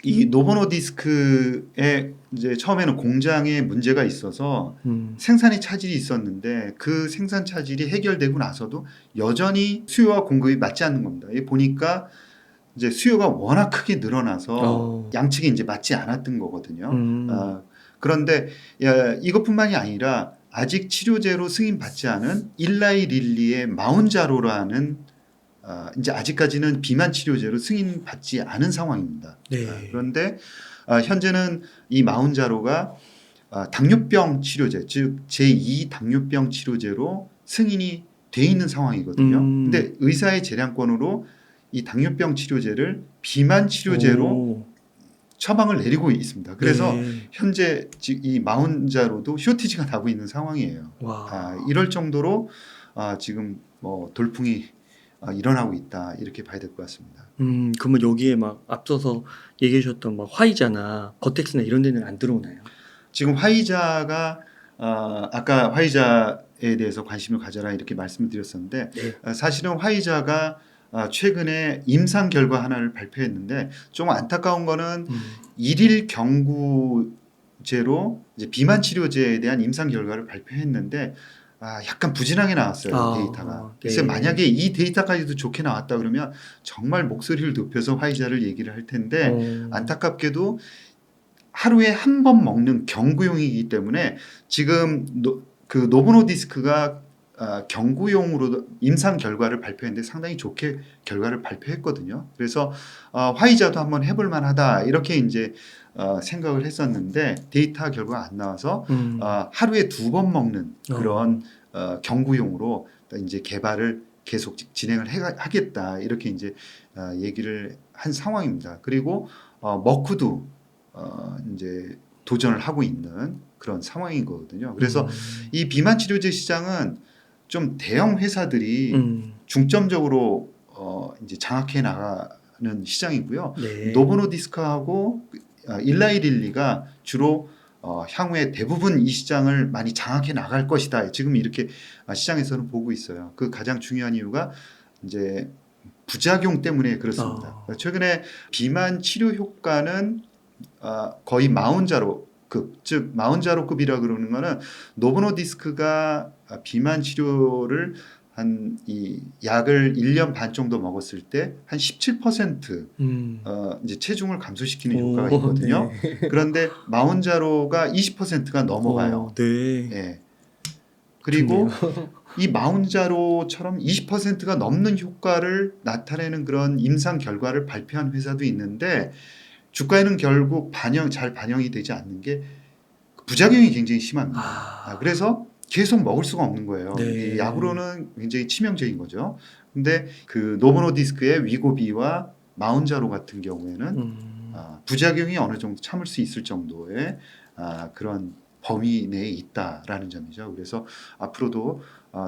이 노보노디스크에 이제 처음에는 공장에 문제가 있어서 생산에 차질이 있었는데 그 생산 차질이 해결되고 나서도 여전히 수요와 공급이 맞지 않는 겁니다. 이 보니까 이제 수요가 워낙 크게 늘어나서 양측이 이제 맞지 않았던 거거든요. 그런데 이것뿐만이 아니라 아직 치료제로 승인받지 않은 일라이 릴리의 마운자로라는 이제 아직까지는 비만 치료제로 승인받지 않은 상황입니다. 네. 그런데 현재는 이 마운자로가 당뇨병 치료제, 즉 제2 당뇨병 치료제로 승인이 돼 있는 상황이거든요. 근데 의사의 재량권으로 이 당뇨병 치료제를 비만 치료제로 처방을 내리고 있습니다. 그래서 네. 현재 이 마운자로도 쇼티지가 나고 있는 상황이에요. 이럴 정도로 지금 뭐 돌풍이 일어나고 있다 이렇게 봐야 될 것 같습니다. 그러면 여기에 막 앞서서 얘기해 주셨던 막 화이자나 버텍스나 이런 데는 안 들어오나요? 지금 화이자가 아까 화이자에 대해서 관심을 가져라 이렇게 말씀을 드렸었는데 네. 사실은 화이자가 최근에 임상 결과 하나를 발표했는데 좀 안타까운 거는 일일 경구제로 이제 비만 치료제에 대한 임상 결과를 발표했는데 약간 부진하게 나왔어요. 데이터가. 그래서 네. 만약에 이 데이터까지도 좋게 나왔다 그러면 정말 목소리를 높여서 화이자를 얘기를 할 텐데 안타깝게도 하루에 한 번 먹는 경구용이기 때문에 지금 그 노보노디스크가 경구용으로 임상 결과를 발표했는데 상당히 좋게 결과를 발표했거든요. 그래서 화이자도 한번 해볼 만하다 이렇게 이제 생각을 했었는데 데이터 결과가 안 나와서 하루에 2번 먹는 그런 경구용으로 이제 개발을 계속 진행을 하겠다 이렇게 이제 얘기를 한 상황입니다. 그리고 머크도 이제 도전을 하고 있는 그런 상황인 거거든요. 그래서 이 비만 치료제 시장은 좀 대형 회사들이 중점적으로 이제 장악해 나가는 시장이고요. 네. 노보노디스크하고 일라이 릴리가 주로 향후에 대부분 이 시장을 많이 장악해 나갈 것이다. 지금 이렇게 시장에서는 보고 있어요. 그 가장 중요한 이유가 이제 부작용 때문에 그렇습니다. 최근에 비만 치료 효과는 거의 마운자로급, 즉 마운자로급이라 그러는 거는 노보노디스크가 비만 치료를 한 이 약을 1년 반 정도 먹었을 때 한 17% 이제 체중을 감소시키는 효과가 있거든요. 네. 그런데 마운자로가 20%가 넘어가요. 네. 예. 그리고 이 마운자로처럼 20%가 넘는 효과를 나타내는 그런 임상 결과를 발표한 회사도 있는데 주가에는 결국 잘 반영이 되지 않는 게 부작용이 굉장히 심합니다. 그래서 계속 먹을 수가 없는 거예요. 네. 이 약으로는 굉장히 치명적인 거죠. 근데 그 노보노디스크의 위고비와 마운자로 같은 경우에는 부작용이 어느 정도 참을 수 있을 정도의 그런 범위 내에 있다라는 점이죠. 그래서 앞으로도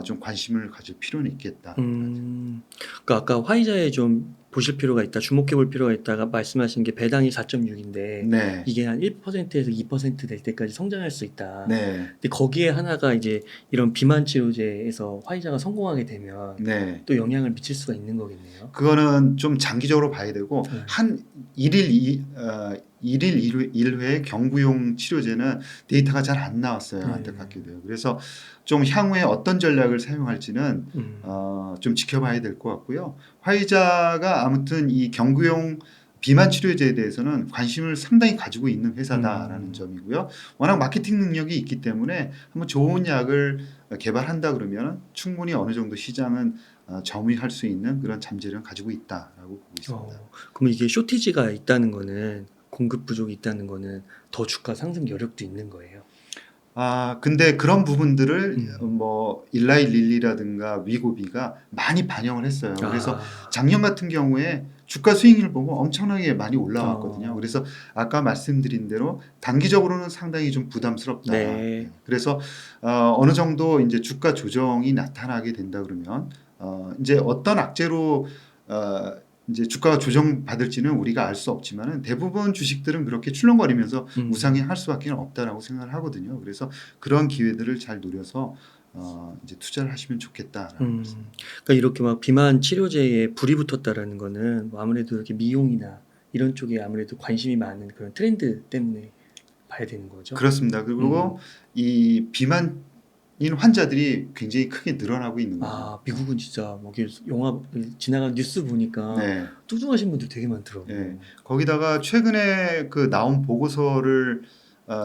좀 관심을 가질 필요는 있겠다. 그러니까 아까 화이자에 좀 보실 필요가 있다, 주목해 볼 필요가 있다가 말씀하신 게 배당이 4.6인데 네. 이게 한 1%에서 2%될 때까지 성장할 수 있다. 네. 근데 거기에 하나가 이제 이런 비만 치료제에서 화이자가 성공하게 되면 네. 또 영향을 미칠 수가 있는 거겠네요. 그거는 좀 장기적으로 봐야 되고 한 일일 1회 경구용 치료제는 데이터가 잘 안 나왔어요. 안타깝게도요. 그래서 좀 향후에 어떤 전략을 사용할지는 좀 지켜봐야 될 것 같고요. 화이자가 아무튼 이 경구용 비만 치료제에 대해서는 관심을 상당히 가지고 있는 회사다라는 음. 점이고요. 워낙 마케팅 능력이 있기 때문에 한번 좋은 약을 개발한다 그러면 충분히 어느 정도 시장은 점유할 수 있는 그런 잠재력을 가지고 있다라고 보고 있습니다. 그럼 이게 쇼티지가 있다는 거는 공급 부족이 있다는 거는 더 주가 상승 여력도 있는 거예요. 근데 그런 부분들을 음. 뭐 일라이 릴리라든가 위고비가 많이 반영을 했어요. 그래서 아. 작년 같은 경우에 주가 스윙을 보고 엄청나게 많이 올라왔거든요. 어. 그래서 아까 말씀드린 대로 단기적으로는 상당히 좀 부담스럽다. 네. 그래서 어느 정도 이제 주가 조정이 나타나게 된다 그러면 이제 어떤 악재로 어, 이제 주가가 조정받을지는 우리가 알 수 없지만은 대부분 주식들은 그렇게 출렁거리면서 음. 우상향할 수밖에 없다라고 생각을 하거든요. 그래서 그런 기회들을 잘 노려서 이제 투자를 하시면 좋겠다라는 말씀. 그러니까 이렇게 막 비만 치료제에 불이 붙었다라는 거는 뭐 아무래도 이렇게 미용이나 이런 쪽에 아무래도 관심이 많은 그런 트렌드 때문에 봐야 되는 거죠. 그렇습니다. 그리고 이 비만인 환자들이 굉장히 크게 늘어나고 있는 거죠. 미국은 진짜 뭐 이렇게 영화 지나간 뉴스 보니까 네. 뚱뚱하신 분들 되게 많더라고요. 네. 거기다가 최근에 그 나온 보고서를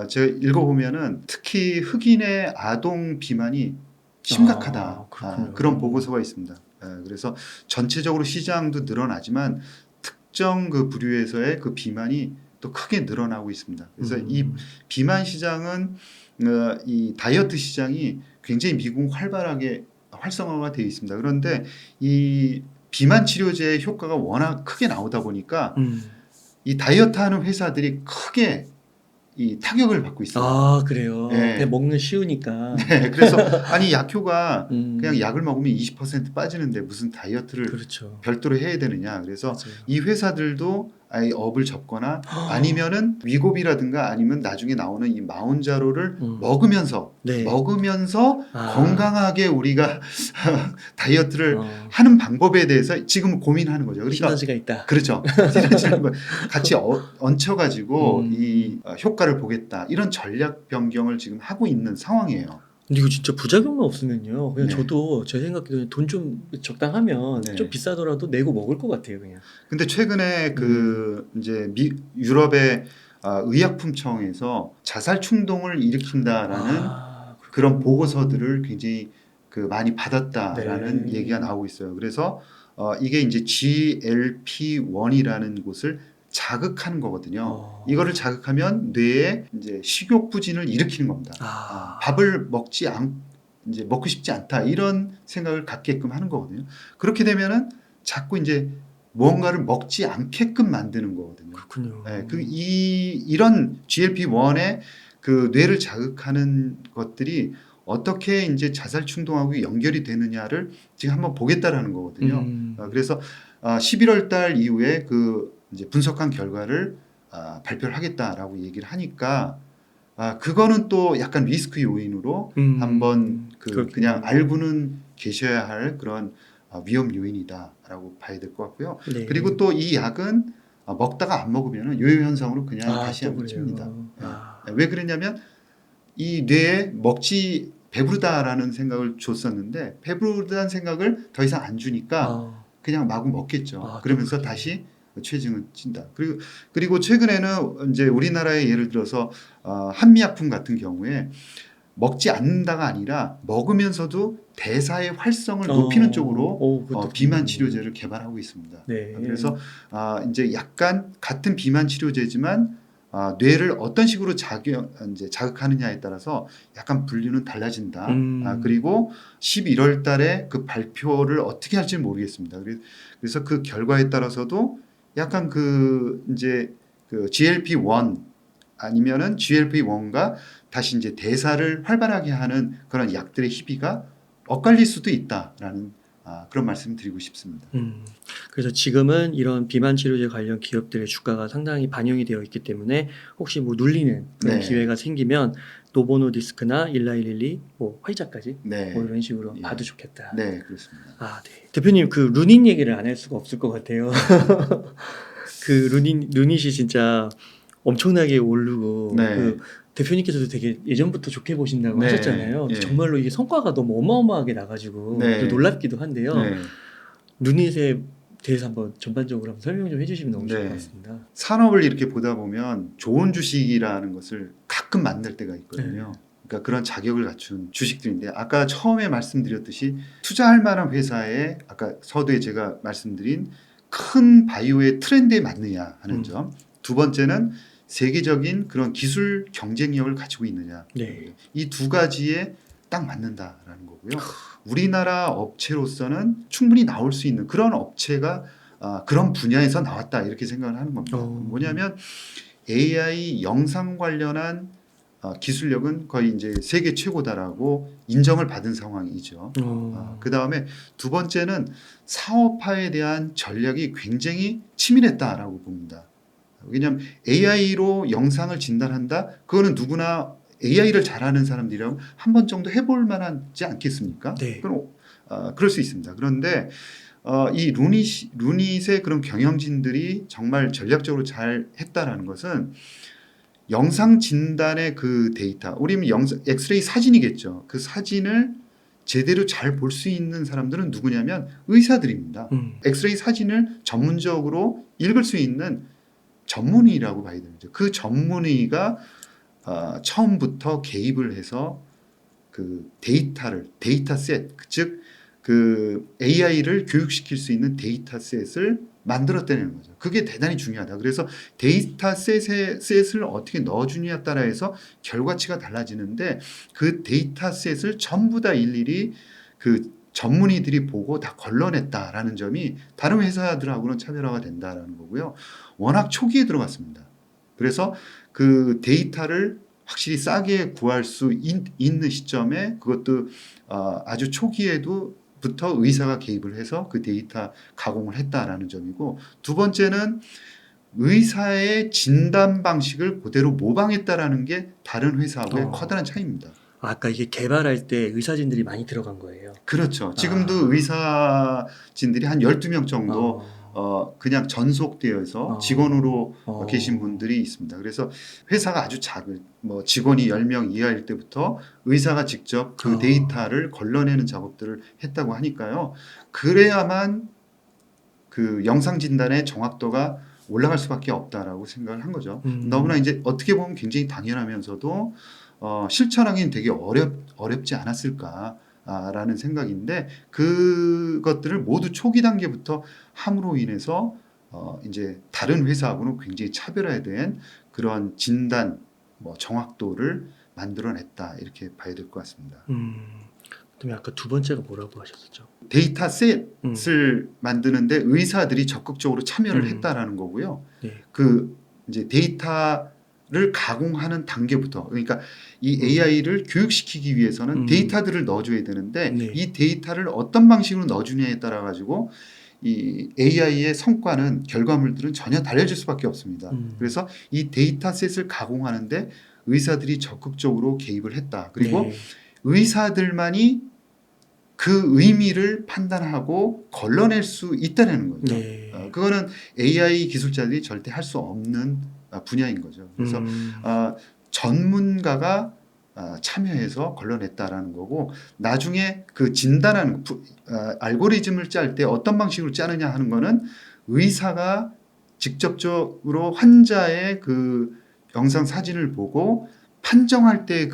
제가 읽어보면은 특히 흑인의 아동 비만이 심각하다. 그렇군요. 그런 보고서가 있습니다. 그래서 전체적으로 시장도 늘어나지만 특정 그 부류에서의 그 비만이 또 크게 늘어나고 있습니다. 그래서 이 비만 시장은 이 다이어트 시장이 굉장히 미국 활발하게 활성화가 되어 있습니다. 그런데 이 비만 치료제의 효과가 워낙 크게 나오다 보니까 이 다이어트 하는 회사들이 크게 이 타격을 받고 있어요. 그래요. 네. 그냥 먹는 쉬우니까. 네, 그래서 아니 약효가 음. 그냥 약을 먹으면 20% 빠지는데 무슨 다이어트를 그렇죠. 별도로 해야 되느냐. 그래서 맞아요. 이 회사들도 아예 업을 접거나 아니면은 위고비라든가 아니면 나중에 나오는 이 마운자로를 먹으면서 네. 건강하게 우리가 다이어트를 어, 하는 방법에 대해서 지금 고민하는 거죠. 그러니까 시너지가 있다. 그렇죠. 시너지라는 걸 같이 얹혀가지고 음. 이 효과를 보겠다 이런 전략 변경을 지금 하고 있는 상황이에요. 근데 이거 진짜 부작용만 없으면요. 그냥 네. 저도 제 생각에도 돈 좀 적당하면 네. 좀 비싸더라도 내고 먹을 것 같아요, 그냥. 근데 최근에 그 이제 유럽의 의약품청에서 자살 충동을 일으킨다라는 그런 보고서들을 굉장히 그 많이 받았다라는 네. 얘기가 나오고 있어요. 그래서 이게 이제 GLP-1이라는 곳을 자극하는 거거든요. 이거를 자극하면 뇌에 이제 식욕 부진을 일으키는 겁니다. 밥을 이제 먹고 싶지 않다 이런 생각을 갖게끔 하는 거거든요. 그렇게 되면은 자꾸 이제 무언가를 먹지 않게끔 만드는 거거든요. 그렇군요. 네, 이런 GLP-1의 그 뇌를 자극하는 것들이 어떻게 이제 자살 충동하고 연결이 되느냐를 지금 한번 보겠다라는 거거든요. 그래서 11월 달 이후에 그 이제 분석한 결과를 발표를 하겠다라고 얘기를 하니까 그거는 또 약간 리스크 요인으로 한번 그냥 알고는 계셔야 할 그런 위험 요인이다라고 봐야 될 것 같고요. 네. 그리고 또 이 약은 먹다가 안 먹으면 요요 현상으로 그냥 다시 한번 찝니다. 왜 그러냐면 이 뇌에 배부르다라는 생각을 줬었는데 배부르다는 생각을 더 이상 안 주니까 그냥 마구 먹겠죠. 그러면서 다시 체증을 찐다. 그리고 최근에는 이제 우리나라의 예를 들어서 한미약품 같은 경우에 먹지 않는다가 아니라 먹으면서도 대사의 활성을 높이는 쪽으로 비만 치료제를 개발하고 있습니다. 네. 그래서 이제 약간 같은 비만 치료제지만 뇌를 어떤 식으로 이제 자극하느냐에 따라서 약간 분류는 달라진다. 그리고 11월 달에 그 발표를 어떻게 할지 모르겠습니다. 그래서 그 결과에 따라서도 약간 이제 그 GLP-1 아니면은 GLP-1과 다시 이제 대사를 활발하게 하는 그런 약들의 희비가 엇갈릴 수도 있다라는 그런 말씀을 드리고 싶습니다. 그래서 지금은 이런 비만 치료제 관련 기업들의 주가가 상당히 반영이 되어 있기 때문에 혹시 뭐 눌리는 그런 기회가 생기면 노보노디스크나 일라이릴리, 뭐 화이자까지 뭐 이런 식으로 봐도 좋겠다. 네, 그렇습니다. 네. 대표님 그 루닛 얘기를 안 할 수가 없을 것 같아요. 그 루닛이 진짜 엄청나게 오르고 그 대표님께서도 되게 예전부터 좋게 보신다고 하셨잖아요. 정말로 이게 성과가 너무 어마어마하게 나가지고 또 놀랍기도 한데요. 루닛의 대해서 한번 전반적으로 한번 설명 좀 해주시면 너무 좋을 네. 것 같습니다. 산업을 이렇게 보다 보면 좋은 주식이라는 것을 가끔 만날 때가 있거든요. 그러니까 그런 자격을 갖춘 주식들인데 아까 처음에 말씀드렸듯이 투자할 만한 회사에 아까 서두에 제가 말씀드린 큰 바이오의 트렌드에 맞느냐 하는 점. 두 번째는 세계적인 그런 기술 경쟁력을 가지고 있느냐. 네. 이 두 가지에 딱 맞는다라는 거고요. 우리나라 업체로서는 충분히 나올 수 있는 그런 업체가 그런 분야에서 나왔다 이렇게 생각을 하는 겁니다. 뭐냐면 AI 영상 관련한 기술력은 거의 이제 세계 최고다라고 인정을 받은 상황이죠. 그 다음에 두 번째는 사업화에 대한 전략이 굉장히 치밀했다라고 봅니다. 왜냐하면 AI로 영상을 진단한다? 그거는 누구나 AI를 잘하는 사람들이라면 한 번 정도 해볼 만하지 않겠습니까? 네. 그럼 그럴 수 있습니다. 그런데 이 루닛의 그런 경영진들이 정말 전략적으로 잘 했다라는 것은 영상 진단의 그 데이터, 우리는 엑스레이 사진이겠죠. 그 사진을 제대로 잘 볼 수 있는 사람들은 누구냐면 의사들입니다. 엑스레이 사진을 전문적으로 읽을 수 있는 전문의라고 봐야 되죠. 그 전문의가 처음부터 개입을 해서 그 데이터셋, 즉 그 AI를 교육시킬 수 있는 데이터셋을 만들었다는 거죠. 그게 대단히 중요하다. 그래서 데이터셋을 어떻게 넣어주냐에 따라서 결과치가 달라지는데 그 데이터셋을 전부 다 일일이 그 전문의들이 보고 다 걸러냈다라는 점이 다른 회사들하고는 차별화가 된다라는 거고요. 워낙 초기에 들어갔습니다. 그래서 그 데이터를 확실히 싸게 구할 수 있는 시점에 그것도 아주 초기에도부터 의사가 개입을 해서 그 데이터 가공을 했다라는 점이고, 두 번째는 의사의 진단 방식을 그대로 모방했다라는 게 다른 회사하고의 커다란 차이입니다. 아까 이게 개발할 때 의사진들이 많이 들어간 거예요. 그렇죠. 지금도 의사진들이 한 12명 정도 그냥 전속되어서 직원으로 계신 분들이 있습니다. 그래서 회사가 아주 작은 직원이 10명 이하일 때부터 의사가 직접 그 데이터를 걸러내는 작업들을 했다고 하니까요. 그래야만 그 영상 진단의 정확도가 올라갈 수밖에 없다라고 생각을 한 거죠. 너무나 이제 어떻게 보면 굉장히 당연하면서도 실천하기는 되게 어렵지 않았을까. 라는 생각인데 그것들을 모두 초기 단계부터 함으로 인해서 이제 다른 회사하고는 굉장히 차별화된 그런 진단 정확도를 만들어냈다 이렇게 봐야 될 것 같습니다. 그다음에 아까 두 번째가 뭐라고 하셨었죠? 데이터셋을 만드는데 의사들이 적극적으로 참여를 했다라는 거고요. 네. 그 이제 데이터를 가공하는 단계부터, 그러니까 이 AI를 교육시키기 위해서는 데이터들을 넣어줘야 되는데 이 데이터를 어떤 방식으로 넣어주냐에 따라 가지고 이 AI의 성과는 결과물들은 전혀 달라질 수밖에 없습니다. 그래서 이 데이터셋을 가공하는데 의사들이 적극적으로 개입을 했다. 그리고 의사들만이 그 의미를 판단하고 걸러낼 수 있다는 거죠. 그거는 AI 기술자들이 절대 할 수 없는 분야인 거죠. 그래서 전문가가 참여해서 걸러냈다라는 거고, 나중에 그 진단하는 알고리즘을 짤 때 어떤 방식으로 짜느냐 하는 거는 의사가 직접적으로 환자의 그 영상 사진을 보고 판정할 때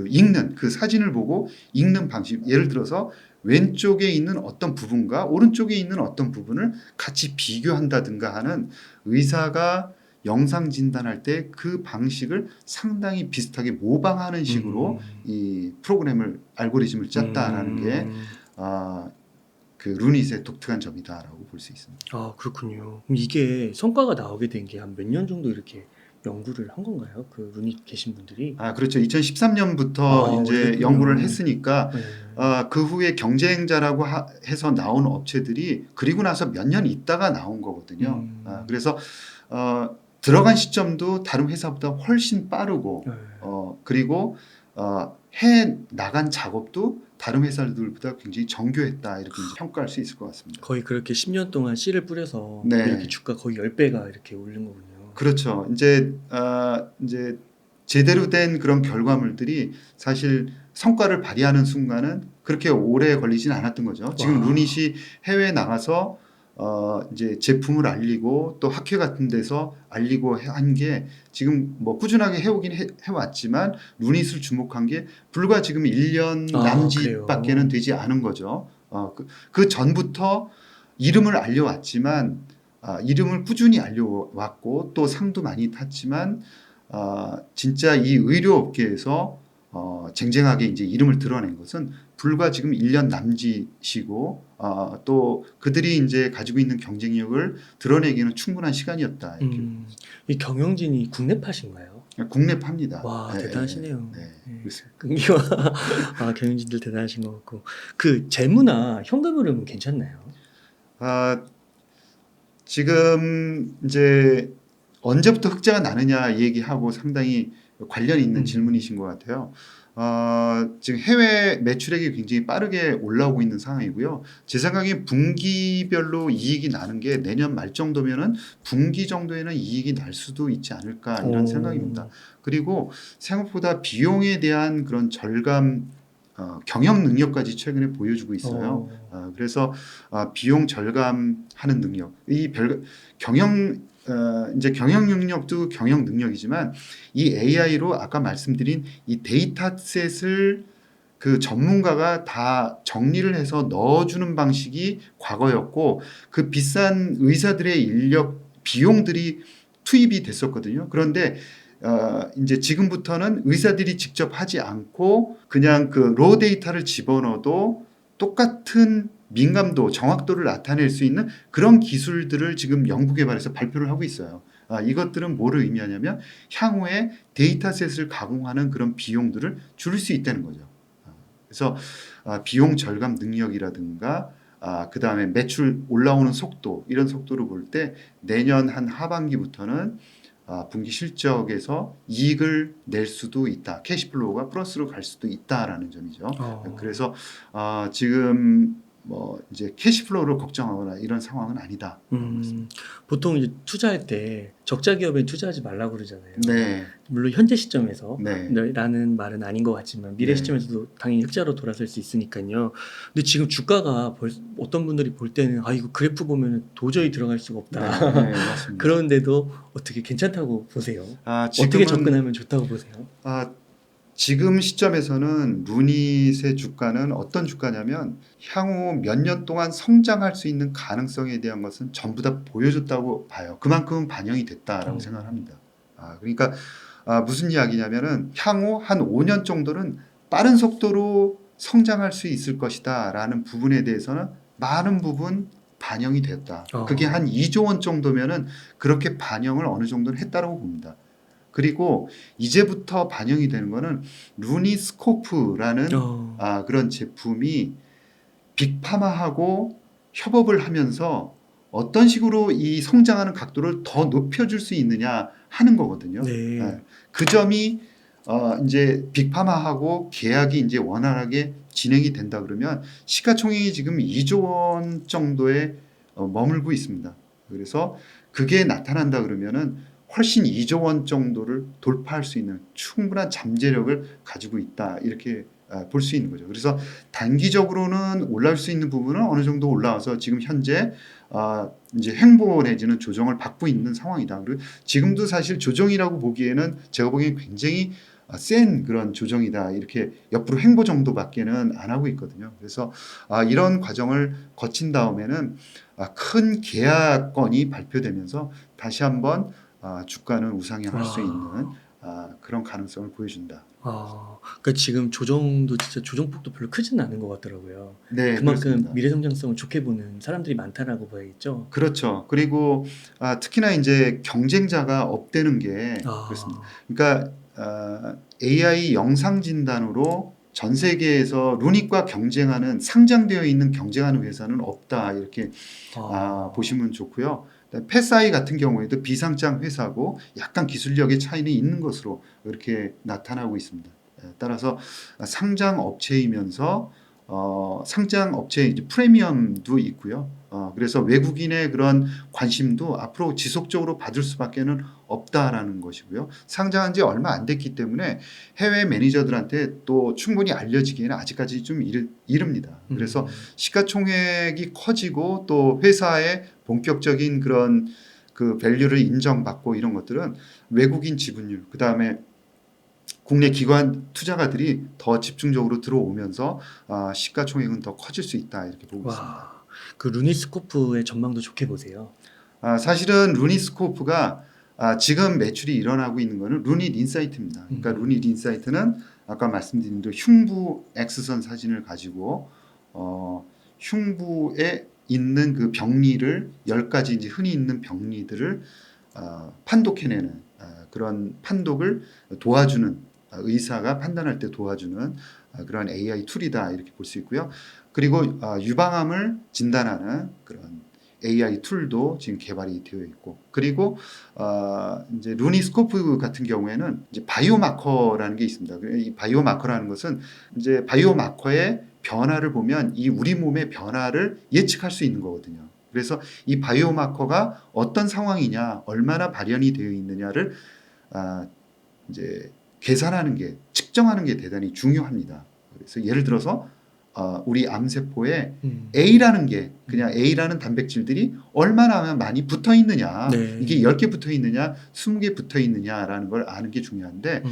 읽는 그 사진을 보고 읽는 방식, 예를 들어서 왼쪽에 있는 어떤 부분과 오른쪽에 있는 어떤 부분을 같이 비교한다든가 하는, 의사가 영상 진단할 때 그 방식을 상당히 비슷하게 모방하는 식으로 이 프로그램을 알고리즘을 짰다라는 게 그 루닛의 독특한 점이다라고 볼 수 있습니다. 그렇군요. 그럼 이게 성과가 나오게 된 게 한 몇 년 정도 이렇게 연구를 한 건가요? 그 루닛 계신 분들이? 그렇죠. 2013년부터 이제 그랬군요. 연구를 했으니까 그 후에 경쟁자라고 해서 나온 업체들이 그리고 나서 몇 년 있다가 나온 거거든요. 그래서 들어간 시점도 다른 회사보다 훨씬 빠르고 그리고 해 나간 작업도 다른 회사들보다 굉장히 정교했다 이렇게 이제 평가할 수 있을 것 같습니다. 거의 그렇게 10년 동안 씨를 뿌려서 네. 이렇게 주가 거의 10배가 이렇게 오른 거군요. 그렇죠. 이제 제대로 된 그런 결과물들이 사실 성과를 발휘하는 순간은 그렇게 오래 걸리진 않았던 거죠. 지금 루닛이 해외에 나가서 이제 제품을 알리고 또 학회 같은 데서 알리고 한 게 지금 뭐 꾸준하게 해왔지만 루닛을 주목한 게 불과 지금 1년 아, 그래요. 남짓밖에는 되지 않은 거죠. 그 전부터 이름을 알려왔지만 이름을 꾸준히 알려왔고 또 상도 많이 탔지만 진짜 이 의료업계에서 쟁쟁하게 이제 이름을 드러낸 것은 불과 지금 1년 남짓이고 또 그들이 이제 가지고 있는 경쟁력을 드러내기는 충분한 시간이었다. 이렇게 이 경영진이 국내파신가요? 국내파입니다. 와, 예, 대단하시네요. 예, 예. 예. 그렇습니다. 끈기와 경영진들 대단하신 것 같고 그 재무나 현금 흐름은 괜찮나요? 아, 지금 이제 언제부터 흑자가 나느냐 얘기하고 상당히 관련 있는 질문이신 것 같아요. 지금 해외 매출액이 굉장히 빠르게 올라오고 있는 상황이고요. 제 생각에 분기별로 이익이 나는 게 내년 말 정도면은 분기 정도에는 이익이 날 수도 있지 않을까 이런 생각입니다. 그리고 생각보다 비용에 대한 그런 절감 경영 능력까지 최근에 보여주고 있어요. 그래서 비용 절감하는 능력, 이제 경영 능력도 경영 능력이지만 이 AI로 아까 말씀드린 이 데이터셋을 그 전문가가 다 정리를 해서 넣어주는 방식이 과거였고 그 비싼 의사들의 인력 비용들이 투입이 됐었거든요. 그런데 이제 지금부터는 의사들이 직접 하지 않고 그냥 그 로 데이터를 집어넣어도 똑같은 민감도, 정확도를 나타낼 수 있는 그런 기술들을 지금 연구개발에서 발표를 하고 있어요. 이것들은 뭐를 의미하냐면 향후에 데이터셋을 가공하는 그런 비용들을 줄일 수 있다는 거죠. 그래서 비용 절감 능력이라든가 그 다음에 매출 올라오는 속도 이런 속도를 볼 때 내년 한 하반기부터는 분기 실적에서 이익을 낼 수도 있다. 캐시플로우가 플러스로 갈 수도 있다라는 점이죠. 그래서 지금 뭐 이제 캐시플로우를 걱정하거나 이런 상황은 아니다. 보통 이제 투자할 때 적자 기업에 투자하지 말라고 그러잖아요. 네. 물론 현재 시점에서 네. 라는 말은 아닌 것 같지만 미래 네. 시점에서도 당연히 흑자로 돌아설 수 있으니까요. 근데 지금 주가가 어떤 분들이 볼 때는 이거 그래프 보면 도저히 들어갈 수가 없다. 네, 맞습니다. 그런데도 어떻게 괜찮다고 보세요? 지금은, 어떻게 접근하면 좋다고 보세요? 지금 시점에서는 루닛의 주가는 어떤 주가냐면 향후 몇 년 동안 성장할 수 있는 가능성에 대한 것은 전부 다 보여줬다고 봐요. 그만큼 반영이 됐다라고 생각을 합니다. 그러니까 무슨 이야기냐면은 향후 한 5년 정도는 빠른 속도로 성장할 수 있을 것이다라는 부분에 대해서는 많은 부분 반영이 됐다. 그게 한 2조 원 정도면은 그렇게 반영을 어느 정도는 했다라고 봅니다. 그리고 이제부터 반영이 되는 거는 루니스코프라는 그런 제품이 빅파마하고 협업을 하면서 어떤 식으로 이 성장하는 각도를 더 높여줄 수 있느냐 하는 거거든요. 네. 그 점이 이제 빅파마하고 계약이 이제 원활하게 진행이 된다 그러면 시가총액이 지금 2조 원 정도에 머물고 있습니다. 그래서 그게 나타난다 그러면은 훨씬 2조 원 정도를 돌파할 수 있는 충분한 잠재력을 가지고 있다 이렇게 볼 수 있는 거죠. 그래서 단기적으로는 올라올 수 있는 부분은 어느 정도 올라와서 지금 현재 이제 횡보 내지는 조정을 받고 있는 상황이다. 그리고 지금도 사실 조정이라고 보기에는 제가 보기엔 굉장히 센 그런 조정이다. 이렇게 옆으로 횡보 정도밖에는 안 하고 있거든요. 그래서 이런 과정을 거친 다음에는 큰 계약건이 발표되면서 다시 한번 주가는 우상향할 수 있는 그런 가능성을 보여준다. 그러니까 지금 조정도 진짜 조정폭도 별로 크지는 않은 것 같더라고요. 네, 그만큼 그렇습니다. 미래 성장성을 좋게 보는 사람들이 많다라고 봐야겠죠. 그렇죠. 그리고 특히나 이제 경쟁자가 없대는 게 그렇습니다. 그러니까 AI 영상 진단으로 전 세계에서 루닛과 경쟁하는 상장되어 있는 경쟁하는 회사는 없다 이렇게 보시면 좋고요. 패사이 같은 경우에도 비상장 회사고 약간 기술력의 차이는 있는 것으로 이렇게 나타나고 있습니다. 따라서 상장 업체이면서 상장 업체 이제 프리미엄도 있고요. 그래서 외국인의 그런 관심도 앞으로 지속적으로 받을 수밖에는 없다라는 것이고요. 상장한 지 얼마 안 됐기 때문에 해외 매니저들한테 또 충분히 알려지기에는 아직까지 좀 이릅니다. 그래서 시가총액이 커지고 또 회사의 본격적인 그런 그 밸류를 인정받고 이런 것들은 외국인 지분율, 그 다음에 국내 기관 투자가들이 더 집중적으로 들어오면서 시가총액은 더 커질 수 있다 이렇게 보고 있습니다. 와, 그 루니스코프의 전망도 좋게 보세요. 사실은 루니스코프가 지금 매출이 일어나고 있는 것은 루닛 인사이트입니다. 그러니까 루닛 인사이트는 아까 말씀드린 대로 흉부 X선 사진을 가지고 흉부에 있는 그 병리를 10가지 이제 흔히 있는 병리들을 판독해내는 그런 판독을 도와주는 의사가 판단할 때 도와주는 그런 AI 툴이다 이렇게 볼 수 있고요. 그리고 유방암을 진단하는 그런 AI 툴도 지금 개발이 되어 있고, 그리고 이제 루니스코프 같은 경우에는 이제 바이오마커라는 게 있습니다. 이 바이오마커라는 것은 이제 바이오마커의 변화를 보면 이 우리 몸의 변화를 예측할 수 있는 거거든요. 그래서 이 바이오마커가 어떤 상황이냐, 얼마나 발현이 되어 있느냐를 이제 계산하는 게, 측정하는 게 대단히 중요합니다. 그래서 예를 들어서 우리 암세포에 A라는 게 그냥 A라는 단백질들이 얼마나 많이 붙어 있느냐, 네. 이게 10개 붙어 있느냐, 20개 붙어 있느냐라는 걸 아는 게 중요한데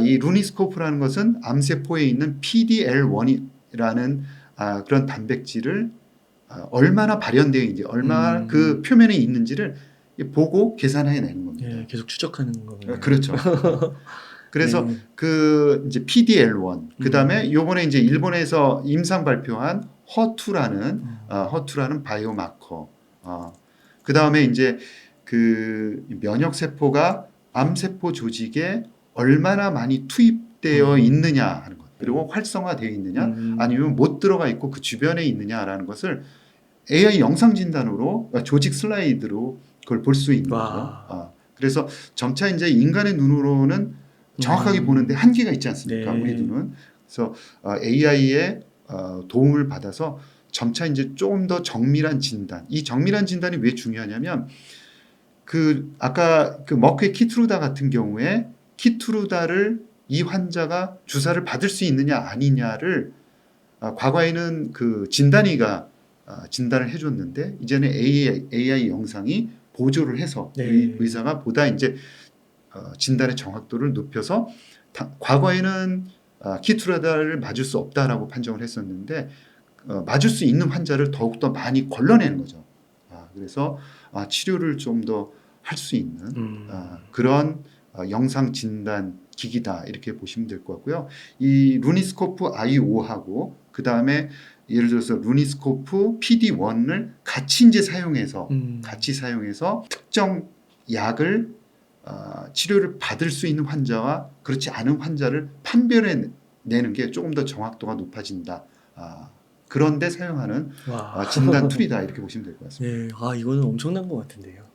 이 루니스코프라는 것은 암세포에 있는 PDL1이라는 그런 단백질을 얼마나 발현되어 있는지, 얼마나 그 표면에 있는지를 보고 계산해내는 겁니다. 예, 계속 추적하는 거군요. 그렇죠. 그래서 네. 그 이제 PDL1, 그 다음에 요번에 이제 일본에서 임상 발표한 허투라는 바이오마커, 그 다음에 이제 그 면역 세포가 암세포 조직에 얼마나 많이 투입되어 있느냐 하는 것, 그리고 활성화되어 있느냐, 아니면 못 들어가 있고 그 주변에 있느냐라는 것을 AI 영상 진단으로 조직 슬라이드로 그걸 볼 수 있는 거죠. 그래서 점차 이제 인간의 눈으로는 정확하게 보는데 한계가 있지 않습니까? 네. 우리 눈은. 그래서 AI의 도움을 받아서 점차 이제 조금 더 정밀한 진단. 이 정밀한 진단이 왜 중요하냐면 그 아까 그 머크의 키트루다 같은 경우에 키트루다를 이 환자가 주사를 받을 수 있느냐 아니냐를 과거에는 그 진단이가 진단을 해줬는데 이제는 AI 영상이 보조를 해서 네. 의사가 보다 이제 진단의 정확도를 높여서 과거에는 키트루다를 맞을 수 없다라고 판정을 했었는데 맞을 수 있는 환자를 더욱더 많이 걸러내는 거죠. 그래서 치료를 좀 더 할 수 있는 그런 영상 진단 기기다 이렇게 보시면 될 것 같고요. 이 루니스코프 i5하고 그 다음에 예를 들어서 루니스코프 PD1을 같이 이제 사용해서 특정 약을 치료를 받을 수 있는 환자와 그렇지 않은 환자를 판별해 내는 게 조금 더 정확도가 높아진다. 그런데 사용하는 진단 툴이다 이렇게 보시면 될 것 같습니다. 네, 이거는 엄청난 것 같은데요.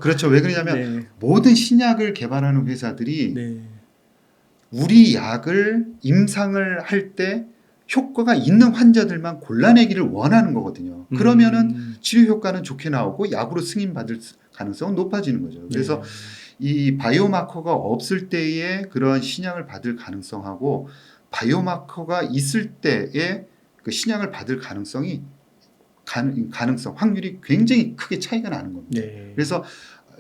그렇죠. 왜 그러냐면 네. 모든 신약을 개발하는 회사들이 네. 우리 약을 임상을 할 때 효과가 있는 환자들만 골라내기를 원하는 거거든요. 그러면은 치료 효과는 좋게 나오고 약으로 승인받을 가능성은 높아지는 거죠. 그래서 이 바이오마커가 없을 때의 그런 신약을 받을 가능성하고 바이오마커가 있을 때의 그 신약을 받을 가능성이 확률이 굉장히 크게 차이가 나는 겁니다. 네. 그래서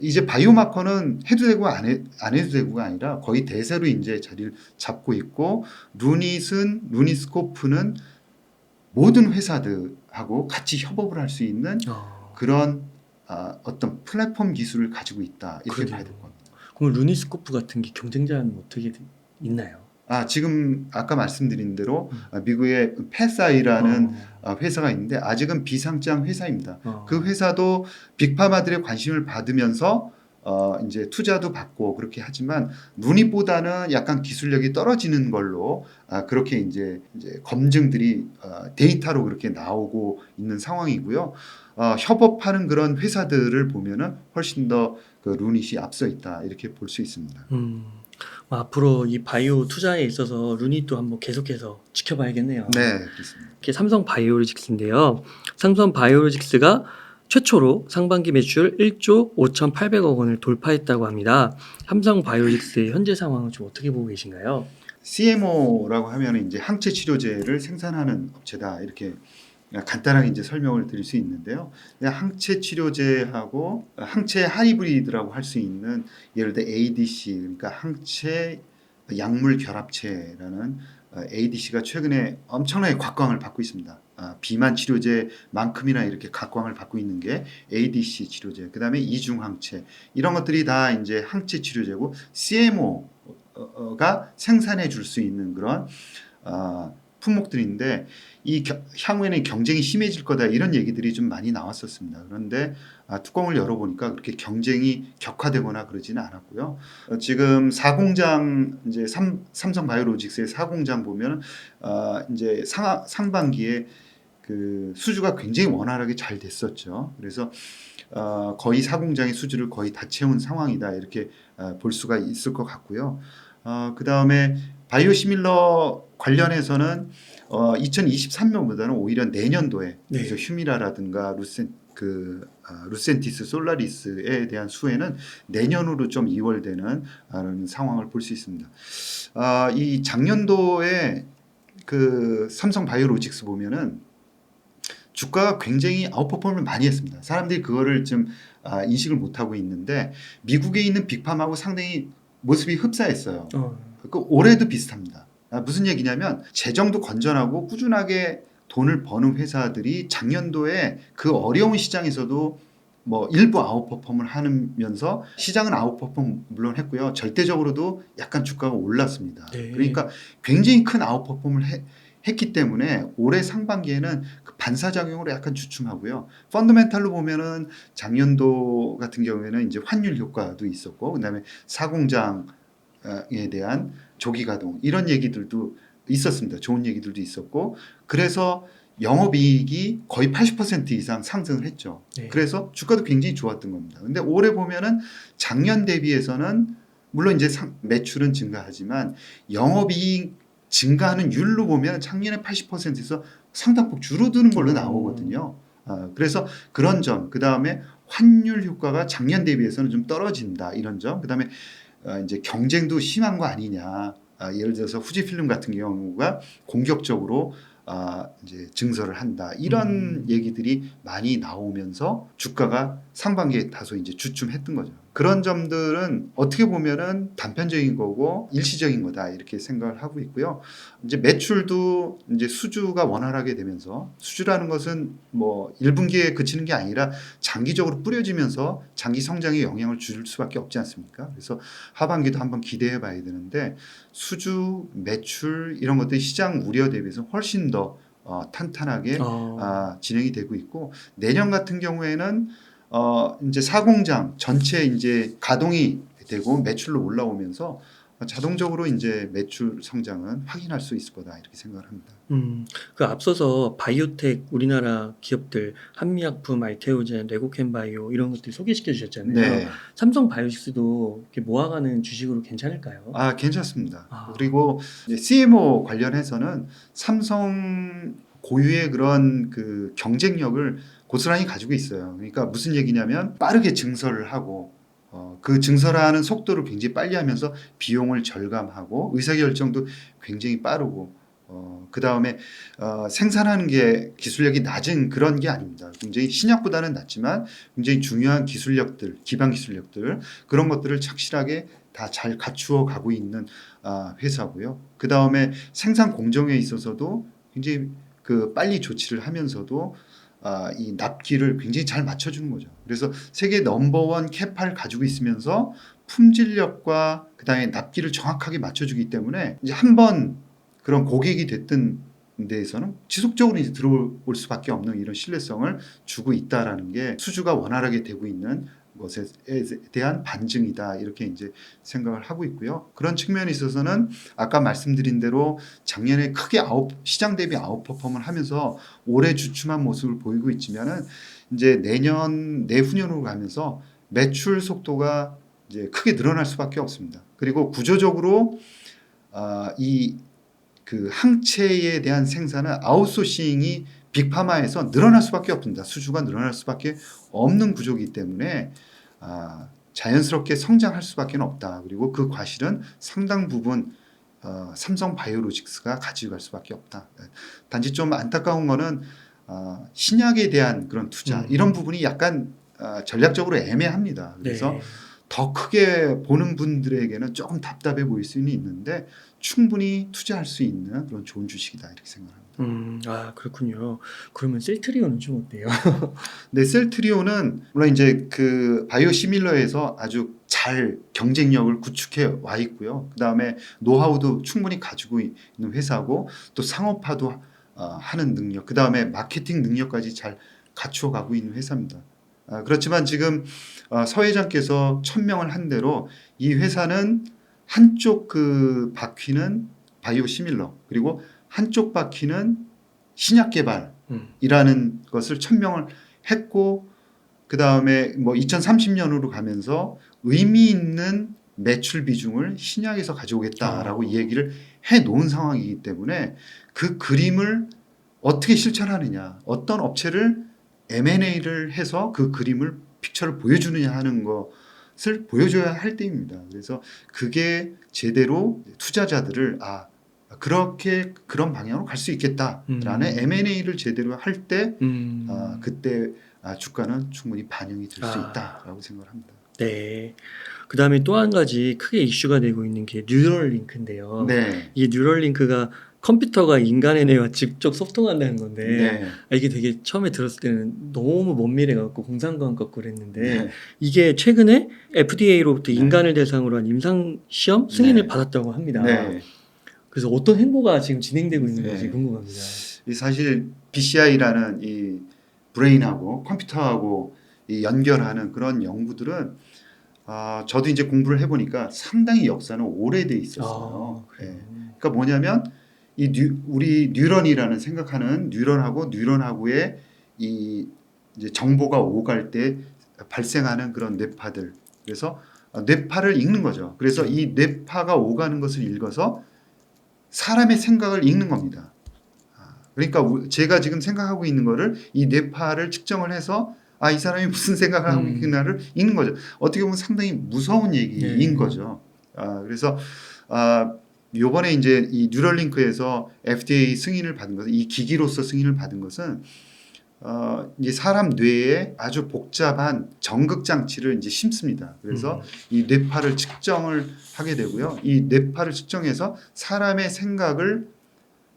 이제 바이오마커는 해도 되고 안 해도 되고가 아니라 거의 대세로 이제 자리를 잡고 있고 루니스코프는 모든 회사들하고 같이 협업을 할 수 있는 그런 어떤 플랫폼 기술을 가지고 있다 이렇게 봐야 될 겁니다. 그럼 루니스코프 같은 게 경쟁자는 어떻게 있나요? 지금 아까 말씀드린 대로 미국의 패사이라는 회사가 있는데 아직은 비상장 회사입니다. 그 회사도 빅파마들의 관심을 받으면서 이제 투자도 받고 그렇게 하지만 루닛보다는 약간 기술력이 떨어지는 걸로 그렇게 이제 검증들이 데이터로 그렇게 나오고 있는 상황이고요. 협업하는 그런 회사들을 보면은 훨씬 더 그 루닛이 앞서 있다 이렇게 볼 수 있습니다. 앞으로 이 바이오 투자에 있어서 루닛도 한번 계속해서 지켜봐야겠네요. 네, 그렇습니다. 이게 삼성 바이오로직스인데요. 삼성 바이오로직스가 최초로 상반기 매출 1조 5,800억 원을 돌파했다고 합니다. 삼성 바이오로직스의 현재 상황은 좀 어떻게 보고 계신가요? CMO라고 하면 이제 항체 치료제를 생산하는 업체다 이렇게 간단하게 이제 설명을 드릴 수 있는데요. 항체 치료제하고 항체 하이브리드라고 할 수 있는 예를 들어 ADC 그러니까 항체 약물 결합체라는 ADC가 최근에 엄청나게 각광을 받고 있습니다. 비만 치료제만큼이나 이렇게 각광을 받고 있는 게 ADC 치료제, 그다음에 이중항체 이런 것들이 다 이제 항체 치료제고 CMO가 생산해 줄 수 있는 그런 품목들인데 향후에는 경쟁이 심해질 거다 이런 얘기들이 좀 많이 나왔었습니다. 그런데 뚜껑을 열어보니까 그렇게 경쟁이 격화되거나 그러지는 않았고요. 지금 사공장 이제 삼성 바이오로직스의 사공장 보면 이제 상반기에 그 수주가 굉장히 원활하게 잘 됐었죠. 그래서 거의 사공장의 수주를 거의 다 채운 상황이다 이렇게 볼 수가 있을 것 같고요. 그 다음에 바이오시밀러 관련해서는 2023년보다는 오히려 내년도에 네. 그래서 휴미라라든가 루센티스 솔라리스에 대한 수혜는 내년으로 좀 이월되는 상황을 볼 수 있습니다. 이 작년도에 그 삼성 바이오로직스 보면은 주가가 굉장히 아웃퍼폼을 많이 했습니다. 사람들이 그거를 좀 인식을 못하고 있는데 미국에 있는 빅팜하고 상당히 모습이 흡사했어요. 그 올해도 비슷합니다. 무슨 얘기냐면 재정도 건전하고 꾸준하게 돈을 버는 회사들이 작년도에 그 어려운 시장에서도 뭐 일부 아웃퍼폼을 하면서 시장은 아웃퍼폼 물론 했고요. 절대적으로도 약간 주가가 올랐습니다. 네. 그러니까 굉장히 큰 아웃퍼폼을 했기 때문에 올해 상반기에는 그 반사작용으로 약간 주춤하고요. 펀더멘탈로 보면은 작년도 같은 경우에는 이제 환율 효과도 있었고, 그다음에 사공장에 대한 조기 가동 이런 얘기들도 있었습니다. 좋은 얘기들도 있었고, 그래서 영업이익이 거의 80% 이상 상승을 했죠. 네. 그래서 주가도 굉장히 좋았던 겁니다. 근데 올해 보면은 작년 대비해서는 물론 이제 매출은 증가하지만 영업이익 증가하는 율로 보면 작년에 80%에서 상당폭 줄어드는 걸로 나오거든요. 그래서 그런 점, 그 다음에 환율 효과가 작년 대비해서는 좀 떨어진다 이런 점, 그 다음에 이제 경쟁도 심한 거 아니냐. 예를 들어서 후지필름 같은 경우가 공격적으로 이제 증설을 한다 이런 얘기들이 많이 나오면서 주가가 상반기에 다소 이제 주춤했던 거죠. 그런 점들은 어떻게 보면은 단편적인 거고 일시적인 거다 이렇게 생각을 하고 있고요. 이제 매출도 이제 수주가 원활하게 되면서 수주라는 것은 뭐 1분기에 그치는 게 아니라 장기적으로 뿌려지면서 장기 성장에 영향을 줄 수밖에 없지 않습니까? 그래서 하반기도 한번 기대해 봐야 되는데 수주, 매출 이런 것들이 시장 우려 대비해서 훨씬 더 탄탄하게 진행이 되고 있고 내년 같은 경우에는 이제 사공장 전체 이제 가동이 되고 매출로 올라오면서 자동적으로 이제 매출 성장은 확인할 수 있을 거다 이렇게 생각을 합니다. 그 앞서서 바이오텍 우리나라 기업들 한미약품, 알테오젠, 레고캠바이오 이런 것들 소개시켜 주셨잖아요. 네. 삼성 바이오식스도 이렇게 모아가는 주식으로 괜찮을까요? 괜찮습니다. 그리고 이제 CMO 관련해서는 삼성 고유의 그런 그 경쟁력을 고스란히 가지고 있어요. 그러니까 무슨 얘기냐면 빠르게 증설을 하고 그 증설하는 속도를 굉장히 빨리 하면서 비용을 절감하고 의사결정도 굉장히 빠르고 그 다음에 생산하는 게 기술력이 낮은 그런 게 아닙니다. 굉장히 신약보다는 낮지만 굉장히 중요한 기술력들, 기반 기술력들 그런 것들을 착실하게 다 잘 갖추어 가고 있는 회사고요. 그 다음에 생산 공정에 있어서도 굉장히 그 빨리 조치를 하면서도 이 납기를 굉장히 잘 맞춰주는 거죠. 그래서 세계 넘버원 캐파를 가지고 있으면서 품질력과 그 다음에 납기를 정확하게 맞춰주기 때문에 이제 한번 그런 고객이 됐던 데에서는 지속적으로 이제 들어올 수밖에 없는 이런 신뢰성을 주고 있다라는 게 수주가 원활하게 되고 있는 것에 대한 반증이다 이렇게 이제 생각을 하고 있고요. 그런 측면에 있어서는 아까 말씀드린 대로 작년에 크게 시장 대비 아웃퍼폼을 하면서 올해 주춤한 모습을 보이고 있지만은 이제 내년 내후년으로 가면서 매출 속도가 이제 크게 늘어날 수밖에 없습니다. 그리고 구조적으로 이 그 항체에 대한 생산은 아웃소싱이 빅파마에서 늘어날 수밖에 없습니다. 수주가 늘어날 수밖에 없는 구조이기 때문에 자연스럽게 성장할 수밖에 없다. 그리고 그 과실은 상당 부분 삼성 바이오로직스가 가지고 갈 수밖에 없다. 단지 좀 안타까운 거는 신약에 대한 그런 투자 이런 부분이 약간 전략적으로 애매합니다. 그래서 네. 더 크게 보는 분들에게는 조금 답답해 보일 수는 있는데 충분히 투자할 수 있는 그런 좋은 주식이다 이렇게 생각합니다. 그렇군요. 그러면 셀트리온은 좀 어때요? 근데 셀트리온은 물론 이제 그 바이오시밀러에서 아주 잘 경쟁력을 구축해 와 있고요. 그 다음에 노하우도 충분히 가지고 있는 회사고 또 상업화도 하는 능력, 그 다음에 마케팅 능력까지 잘 갖추어 가고 있는 회사입니다. 그렇지만 지금 서 회장께서 천명을 한 대로 이 회사는 한쪽 그 바퀴는 바이오시밀러 그리고 한쪽 바퀴는 신약 개발이라는 것을 천명을 했고 그 다음에 뭐 2030년으로 가면서 의미 있는 매출 비중을 신약에서 가져오겠다라고 얘기를 해 놓은 상황이기 때문에 그 그림을 어떻게 실천하느냐, 어떤 업체를 M&A를 해서 그 그림을 픽처를 보여주느냐 하는 것을 보여줘야 할 때입니다. 그래서 그게 제대로 투자자들을 그렇게 그런 방향으로 갈 수 있겠다라는 M&A를 제대로 할 때 그때 주가는 충분히 반영이 될 수 있다라고 생각을 합니다. 네. 그 다음에 또 한 가지 크게 이슈가 되고 있는 게 뉴럴링크인데요. 네. 이 뉴럴링크가 컴퓨터가 인간의 뇌와 직접 소통한다는 건데 네. 이게 되게 처음에 들었을 때는 너무 먼 미래 같고 공상과학 같고 그랬는데 네. 이게 최근에 FDA로부터 네. 인간을 대상으로 한 임상 시험 승인을 네. 받았다고 합니다. 네. 그래서 어떤 행보가 지금 진행되고 있는 건지 네. 궁금합니다. 이 사실 BCI라는 이 브레인하고 컴퓨터하고 이 연결하는 그런 연구들은 저도 이제 공부를 해보니까 상당히 역사는 오래돼 있었어요. 그래요. 그러니까 뭐냐면 우리 뉴런이라는 생각하는 뉴런하고의 이 이제 정보가 오갈 때 발생하는 그런 뇌파들. 그래서 뇌파를 읽는 거죠. 그래서 이 뇌파가 오가는 것을 읽어서 사람의 생각을 읽는 겁니다. 그러니까 제가 지금 생각하고 있는 거를 이 뇌파를 측정을 해서 이 사람이 무슨 생각을 하고 있구나를 읽는 거죠. 어떻게 보면 상당히 무서운 얘기인 거죠. 그래서 요번에 이제 이 뉴럴링크에서 FDA 승인을 받은 것은 이 기기로서 승인을 받은 것은 이제 사람 뇌에 아주 복잡한 전극 장치를 이제 심습니다. 그래서 이 뇌파를 측정을 하게 되고요. 이 뇌파를 측정해서 사람의 생각을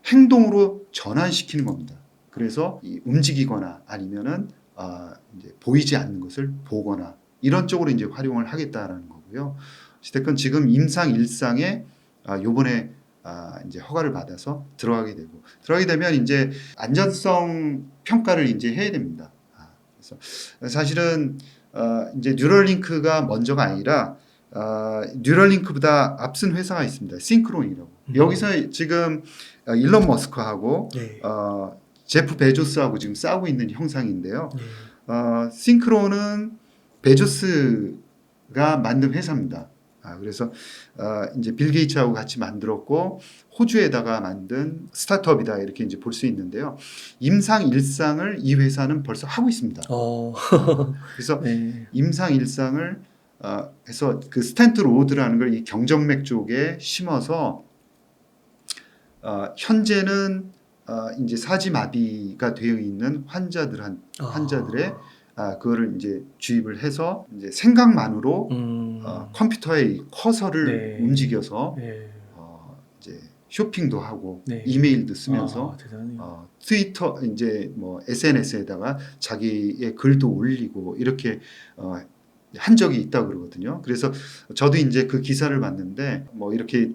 행동으로 전환시키는 겁니다. 그래서 움직이거나 아니면은 이제 보이지 않는 것을 보거나 이런 쪽으로 이제 활용을 하겠다라는 거고요. 어쨌든 지금 임상 1상에 요번에 이제 허가를 받아서 들어가게 되면 이제 안전성 평가를 이제 해야 됩니다. 그래서 사실은 이제 뉴럴링크가 먼저가 아니라 뉴럴링크보다 앞선 회사가 있습니다. 싱크론이라고. 여기서 지금 일론 머스크하고 네. 제프 베조스하고 지금 싸우고 있는 형상인데요. 네. 싱크론은 베조스가 만든 회사입니다. 그래서 이제 빌 게이츠하고 같이 만들었고 호주에다가 만든 스타트업이다 이렇게 이제 볼 수 있는데요. 임상 1상을 이 회사는 벌써 하고 있습니다. 그래서 네. 임상 1상을 해서 그 스탠트 로드라는 걸 이 경정맥 쪽에 심어서 현재는 이제 사지마비가 되어 있는 환자들의 그거를 이제 주입을 해서 이제 생각만으로 컴퓨터의 커서를 움직여서 이제 쇼핑도 하고 이메일도 쓰면서 트위터 이제 뭐 SNS에다가 자기의 글도 올리고 이렇게 한 적이 있다고 그러거든요. 그래서 저도 이제 그 기사를 봤는데 뭐 이렇게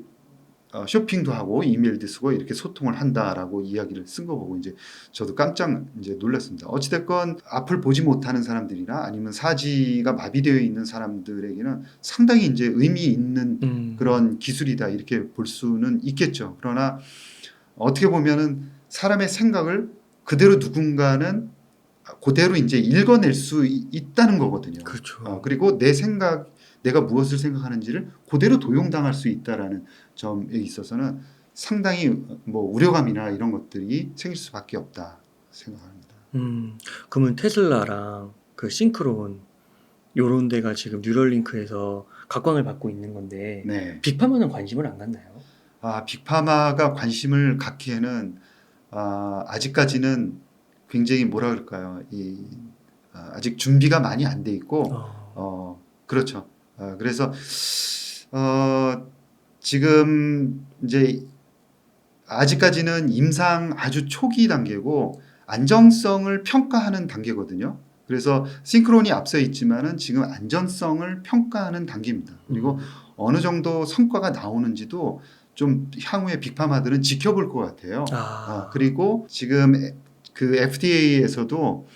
쇼핑도 하고 이메일도 쓰고 이렇게 소통을 한다라고 이야기를 쓴 거 보고 이제 저도 깜짝 이제 놀랐습니다. 어찌됐건 앞을 보지 못하는 사람들이나 아니면 사지가 마비되어 있는 사람들에게는 상당히 이제 의미 있는 그런 기술이다 이렇게 볼 수는 있겠죠. 그러나 어떻게 보면은 사람의 생각을 그대로 누군가는 그대로 이제 읽어낼 수 있다는 거거든요. 그렇죠. 그리고 내 생각 내가 무엇을 생각하는지를 그대로 도용당할 수 있다라는 점에 있어서는 상당히 뭐 우려감이나 이런 것들이 생길 수밖에 없다 생각합니다. 그러면 테슬라랑 그 싱크론 요런 데가 지금 뉴럴링크에서 각광을 받고 있는 건데 네. 빅파마는 관심을 안 갖나요? 빅파마가 관심을 갖기에는 아직까지는 굉장히 뭐라 그럴까요? 아직 준비가 많이 안 돼 있고, 그렇죠. 그래서 지금 이제 아직까지는 임상 아주 초기 단계고 안정성을 평가하는 단계거든요. 그래서 싱크론이 앞서 있지만은 지금 안전성을 평가하는 단계입니다. 그리고 어느 정도 성과가 나오는지도 좀 향후에 빅파마들은 지켜볼 것 같아요. 그리고 지금 그 FDA에서도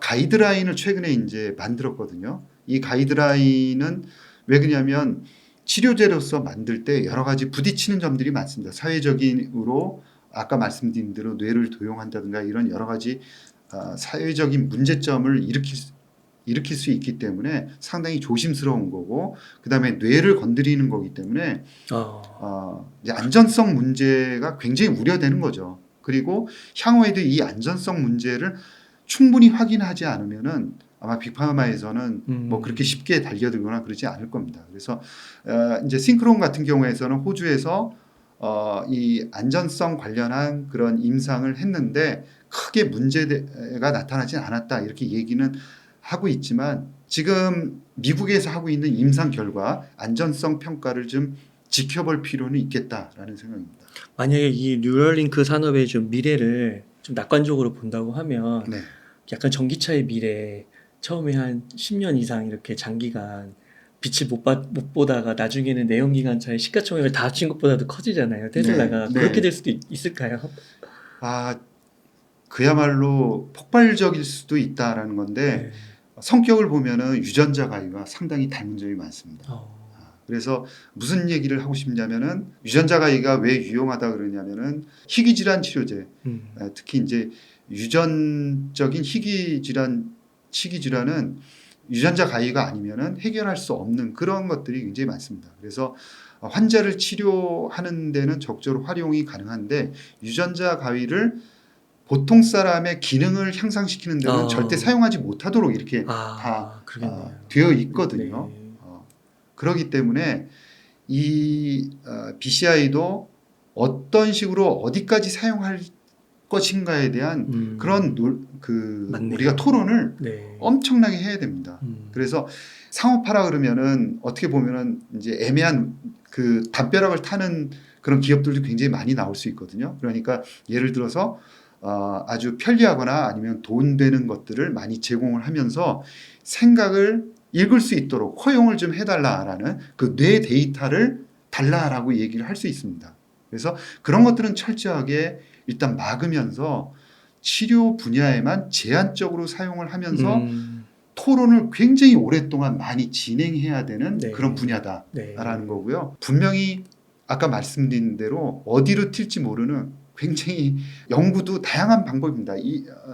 가이드라인을 최근에 이제 만들었거든요. 이 가이드라인은 왜 그러냐면 치료제로서 만들 때 여러 가지 부딪히는 점들이 많습니다. 사회적인으로 아까 말씀드린 대로 뇌를 도용한다든가 이런 여러 가지 사회적인 문제점을 일으킬 수 있기 때문에 상당히 조심스러운 거고, 그 다음에 뇌를 건드리는 거기 때문에 이제 안전성 문제가 굉장히 우려되는 거죠. 그리고 향후에도 이 안전성 문제를 충분히 확인하지 않으면은 아마 빅파마에서는 뭐 그렇게 쉽게 달려들거나 그러지 않을 겁니다. 그래서 이제 싱크론 같은 경우에서는 호주에서 이 안전성 관련한 그런 임상을 했는데 크게 문제가 나타나지 않았다 이렇게 얘기는 하고 있지만, 지금 미국에서 하고 있는 임상 결과 안전성 평가를 좀 지켜볼 필요는 있겠다라는 생각입니다. 만약에 이 뉴럴링크 산업의 좀 미래를 좀 낙관적으로 본다고 하면 네. 약간 전기차의 미래 처음에 한 10년 이상 이렇게 장기간 빛을 못 보다가 나중에는 내연기관차의 시가총액을 다 합친 것보다도 커지잖아요. 테슬라가. 네. 그렇게 네. 될 수도 있을까요? 그야말로 폭발적일 수도 있다라는 건데, 성격을 보면은 유전자 가위와 상당히 닮은 점이 많습니다. 그래서 무슨 얘기를 하고 싶냐면은 유전자 가위가 왜 유용하다 그러냐면은 희귀 질환 치료제, 특히 이제 유전적인 희귀 질환은 유전자 가위가 아니면은 해결할 수 없는 그런 것들이 굉장히 많습니다. 그래서 환자를 치료하는 데는 적절히 활용이 가능한데, 유전자 가위를 보통 사람의 기능을 향상시키는 데는 절대 사용하지 못하도록 이렇게 다 되어 있거든요. 네. 그렇기 때문에 이 BCI도 어떤 식으로 어디까지 사용할 것인가에 대한 그런 맞네요. 우리가 토론을 네. 엄청나게 해야 됩니다. 그래서 상업화라 그러면은 어떻게 보면은 이제 애매한 그 담벼락을 타는 그런 기업들도 굉장히 많이 나올 수 있거든요. 그러니까 예를 들어서 아주 편리하거나 아니면 돈 되는 것들을 많이 제공을 하면서 생각을 읽을 수 있도록 허용을 좀 해달라라는 그 뇌 데이터를 달라라고 얘기를 할 수 있습니다. 그래서 그런 것들은 철저하게 일단 막으면서 치료 분야에만 제한적으로 사용을 하면서 토론을 굉장히 오랫동안 많이 진행해야 되는 그런 분야다라는 거고요. 분명히 아까 말씀드린 대로 어디로 튈지 모르는 굉장히 연구도 다양한 방법입니다.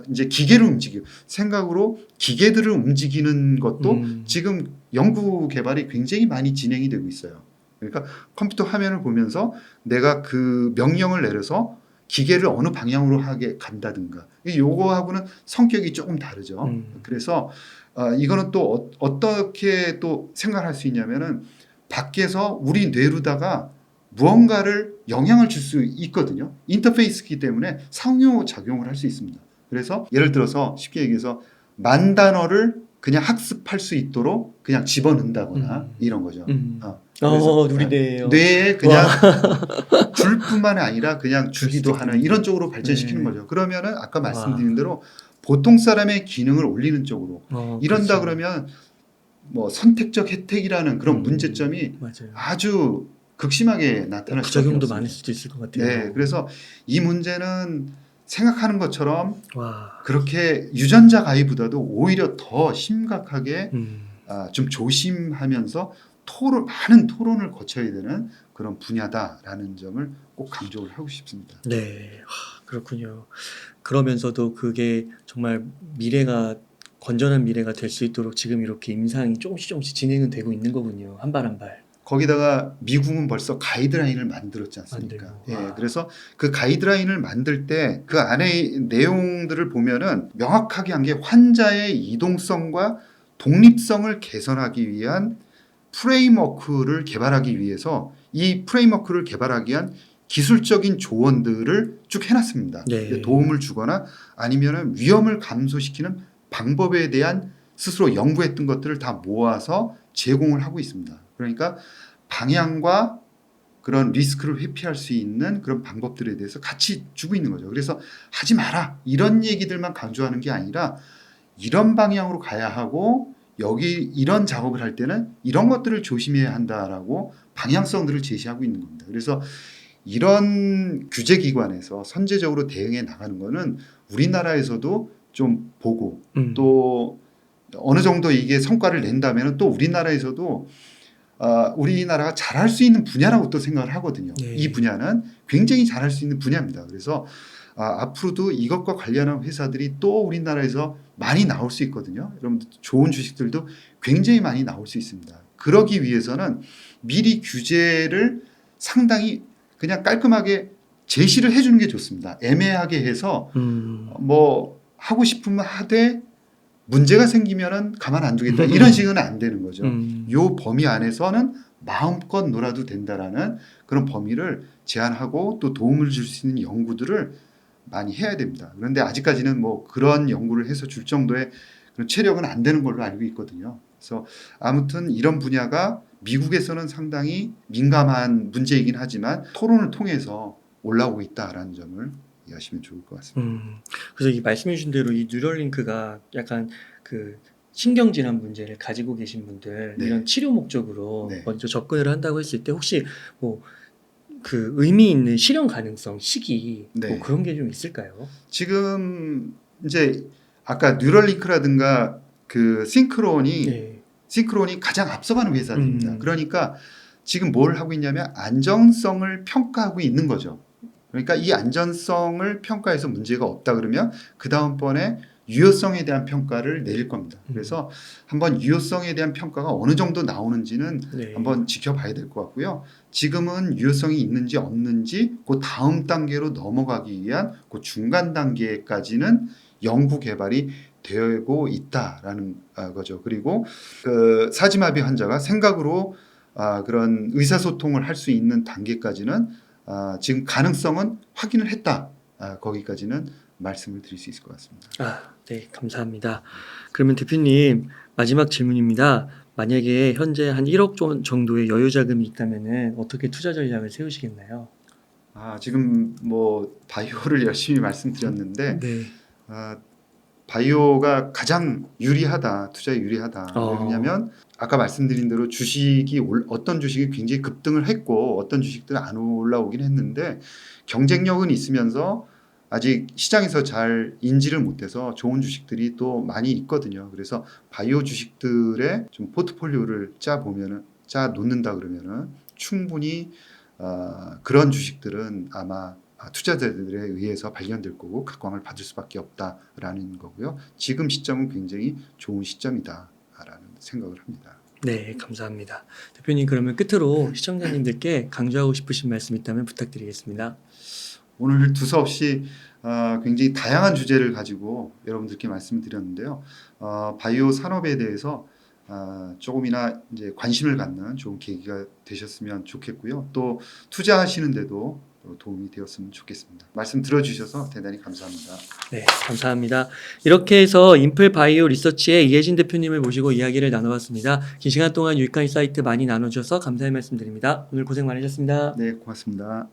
이제 기계를 움직이고 생각으로 기계들을 움직이는 것도 지금 연구 개발이 굉장히 많이 진행이 되고 있어요. 그러니까 컴퓨터 화면을 보면서 내가 그 명령을 내려서 기계를 어느 방향으로 하게 간다든가, 요거하고는 성격이 조금 다르죠. 그래서 이거는 또 어떻게 또 생각할 수 있냐면은 밖에서 우리 뇌로다가 무언가를 영향을 줄 수 있거든요. 인터페이스이기 때문에 상호작용을 할 수 있습니다. 그래서 예를 들어서 쉽게 얘기해서 10,000단어를 그냥 학습할 수 있도록 그냥 집어넣는다거나 이런 거죠. 그래서 우리 뇌예요. 뇌에 그냥 줄 뿐만 아니라 그냥 주기도 하는 이런 쪽으로 발전시키는 거죠. 그러면은 아까 말씀드린 대로 보통 사람의 기능을 올리는 쪽으로 이런다. 그러면 뭐 선택적 혜택이라는 그런 문제점이 아주 극심하게 나타날 수밖에 부작용도 없습니다. 많을 수도 있을 것 같아요. 네, 그래서 이 문제는 생각하는 것처럼 그렇게 유전자 가위보다도 오히려 더 심각하게 좀 조심하면서 많은 토론을 거쳐야 되는 그런 분야다라는 점을 꼭 강조를 하고 싶습니다. 네, 그렇군요. 그러면서도 그게 정말 미래가 건전한 미래가 될 수 있도록 지금 이렇게 임상이 조금씩 진행은 되고 있는 거군요. 한 발 한 발. 거기다가 미국은 벌써 가이드라인을 만들었지 않습니까? 만들고. 예, 와. 그래서 그 가이드라인을 만들 때 그 안에 내용들을 보면은 명확하게 한 게 환자의 이동성과 독립성을 개선하기 위한 프레임워크를 개발하기 위해서 이 프레임워크를 개발하기 위한 기술적인 조언들을 쭉 해놨습니다. 네. 도움을 주거나 아니면은 위험을 감소시키는 방법에 대한 스스로 연구했던 것들을 다 모아서 제공을 하고 있습니다. 그러니까 방향과 그런 리스크를 회피할 수 있는 그런 방법들에 대해서 같이 주고 있는 거죠. 그래서 하지 마라 이런 얘기들만 강조하는 게 아니라 이런 방향으로 가야 하고 여기 이런 작업을 할 때는 이런 것들을 조심해야 한다라고 방향성들을 제시하고 있는 겁니다. 그래서 이런 규제기관에서 선제적으로 대응해 나가는 거는 우리나라에서도 좀 보고 또 어느 정도 이게 성과를 낸다면 또 우리나라에서도 우리나라가 잘할 수 있는 분야라고 또 생각을 하거든요. 네. 이 분야는 굉장히 잘할 수 있는 분야입니다. 그래서 앞으로도 이것과 관련한 회사들이 또 우리나라에서 많이 나올 수 있거든요. 여러분들 좋은 주식들도 굉장히 많이 나올 수 있습니다. 그러기 위해서는 미리 규제를 상당히 그냥 깔끔하게 제시를 해주는 게 좋습니다. 애매하게 해서 뭐 하고 싶으면 하되 문제가 생기면은 가만 안 두겠다 이런 식은 안 되는 거죠. 요 범위 안에서는 마음껏 놀아도 된다라는 그런 범위를 제한하고 또 도움을 줄 수 있는 연구들을 많이 해야 됩니다. 그런데 아직까지는 뭐 그런 연구를 해서 줄 정도의 그런 체력은 안 되는 걸로 알고 있거든요. 그래서 아무튼 이런 분야가 미국에서는 상당히 민감한 문제이긴 하지만 토론을 통해서 올라오고 있다라는 점을 이해하시면 좋을 것 같습니다. 그래서 이 말씀해 주신 대로 이 뉴럴링크가 약간 그 신경질환 문제를 가지고 계신 분들 네. 이런 치료 목적으로 네. 먼저 접근을 한다고 했을 때 혹시 뭐 그 의미 있는 실현 가능성 시기 네. 뭐 그런 게 좀 있을까요? 지금 이제 아까 뉴럴링크라든가 그 싱크론이 가장 앞서가는 회사들입니다. 그러니까 지금 뭘 하고 있냐면 안정성을 평가하고 있는 거죠. 그러니까 이 안전성을 평가해서 문제가 없다 그러면 그 다음번에 유효성에 대한 평가를 내릴 겁니다. 그래서 한번 유효성에 대한 평가가 어느 정도 나오는지는 네. 한번 지켜봐야 될 것 같고요. 지금은 유효성이 있는지 없는지 그 다음 단계로 넘어가기 위한 그 중간 단계까지는 연구 개발이 되고 있다라는 거죠. 그리고 그 사지마비 환자가 생각으로 그런 의사소통을 할 수 있는 단계까지는 지금 가능성은 확인을 했다. 거기까지는 말씀을 드릴 수 있을 것 같습니다. 네, 감사합니다. 그러면 대표님 마지막 질문입니다. 만약에 현재 한 1억 정도의 여유 자금이 있다면은 어떻게 투자 전략을 세우시겠나요? 지금 뭐 바이오를 열심히 말씀드렸는데 네. 바이오가 가장 유리하다, 투자에 유리하다. 왜냐하면 아까 말씀드린 대로 주식이 어떤 주식이 굉장히 급등을 했고 어떤 주식들은 안 올라오긴 했는데 경쟁력은 있으면서 아직 시장에서 잘 인지를 못해서 좋은 주식들이 또 많이 있거든요. 그래서 바이오 주식들의 좀 포트폴리오를 짜 놓는다 그러면은 충분히 그런 주식들은 아마 투자자들에 의해서 발견될 거고 각광을 받을 수밖에 없다라는 거고요. 지금 시점은 굉장히 좋은 시점이다라는 생각을 합니다. 네, 감사합니다. 대표님 그러면 끝으로 시청자님들께 강조하고 싶으신 말씀 있다면 부탁드리겠습니다. 오늘 두서없이 굉장히 다양한 주제를 가지고 여러분들께 말씀을 드렸는데요. 바이오 산업에 대해서 조금이나 이제 관심을 갖는 좋은 계기가 되셨으면 좋겠고요. 또 투자하시는데도 도움이 되었으면 좋겠습니다. 말씀 들어주셔서 대단히 감사합니다. 네, 감사합니다. 이렇게 해서 인플 바이오 리서치의 이혜진 대표님을 모시고 이야기를 나눠봤습니다. 긴 시간 동안 유익한 인사이트 많이 나눠주셔서 감사의 말씀드립니다. 오늘 고생 많으셨습니다. 네, 고맙습니다.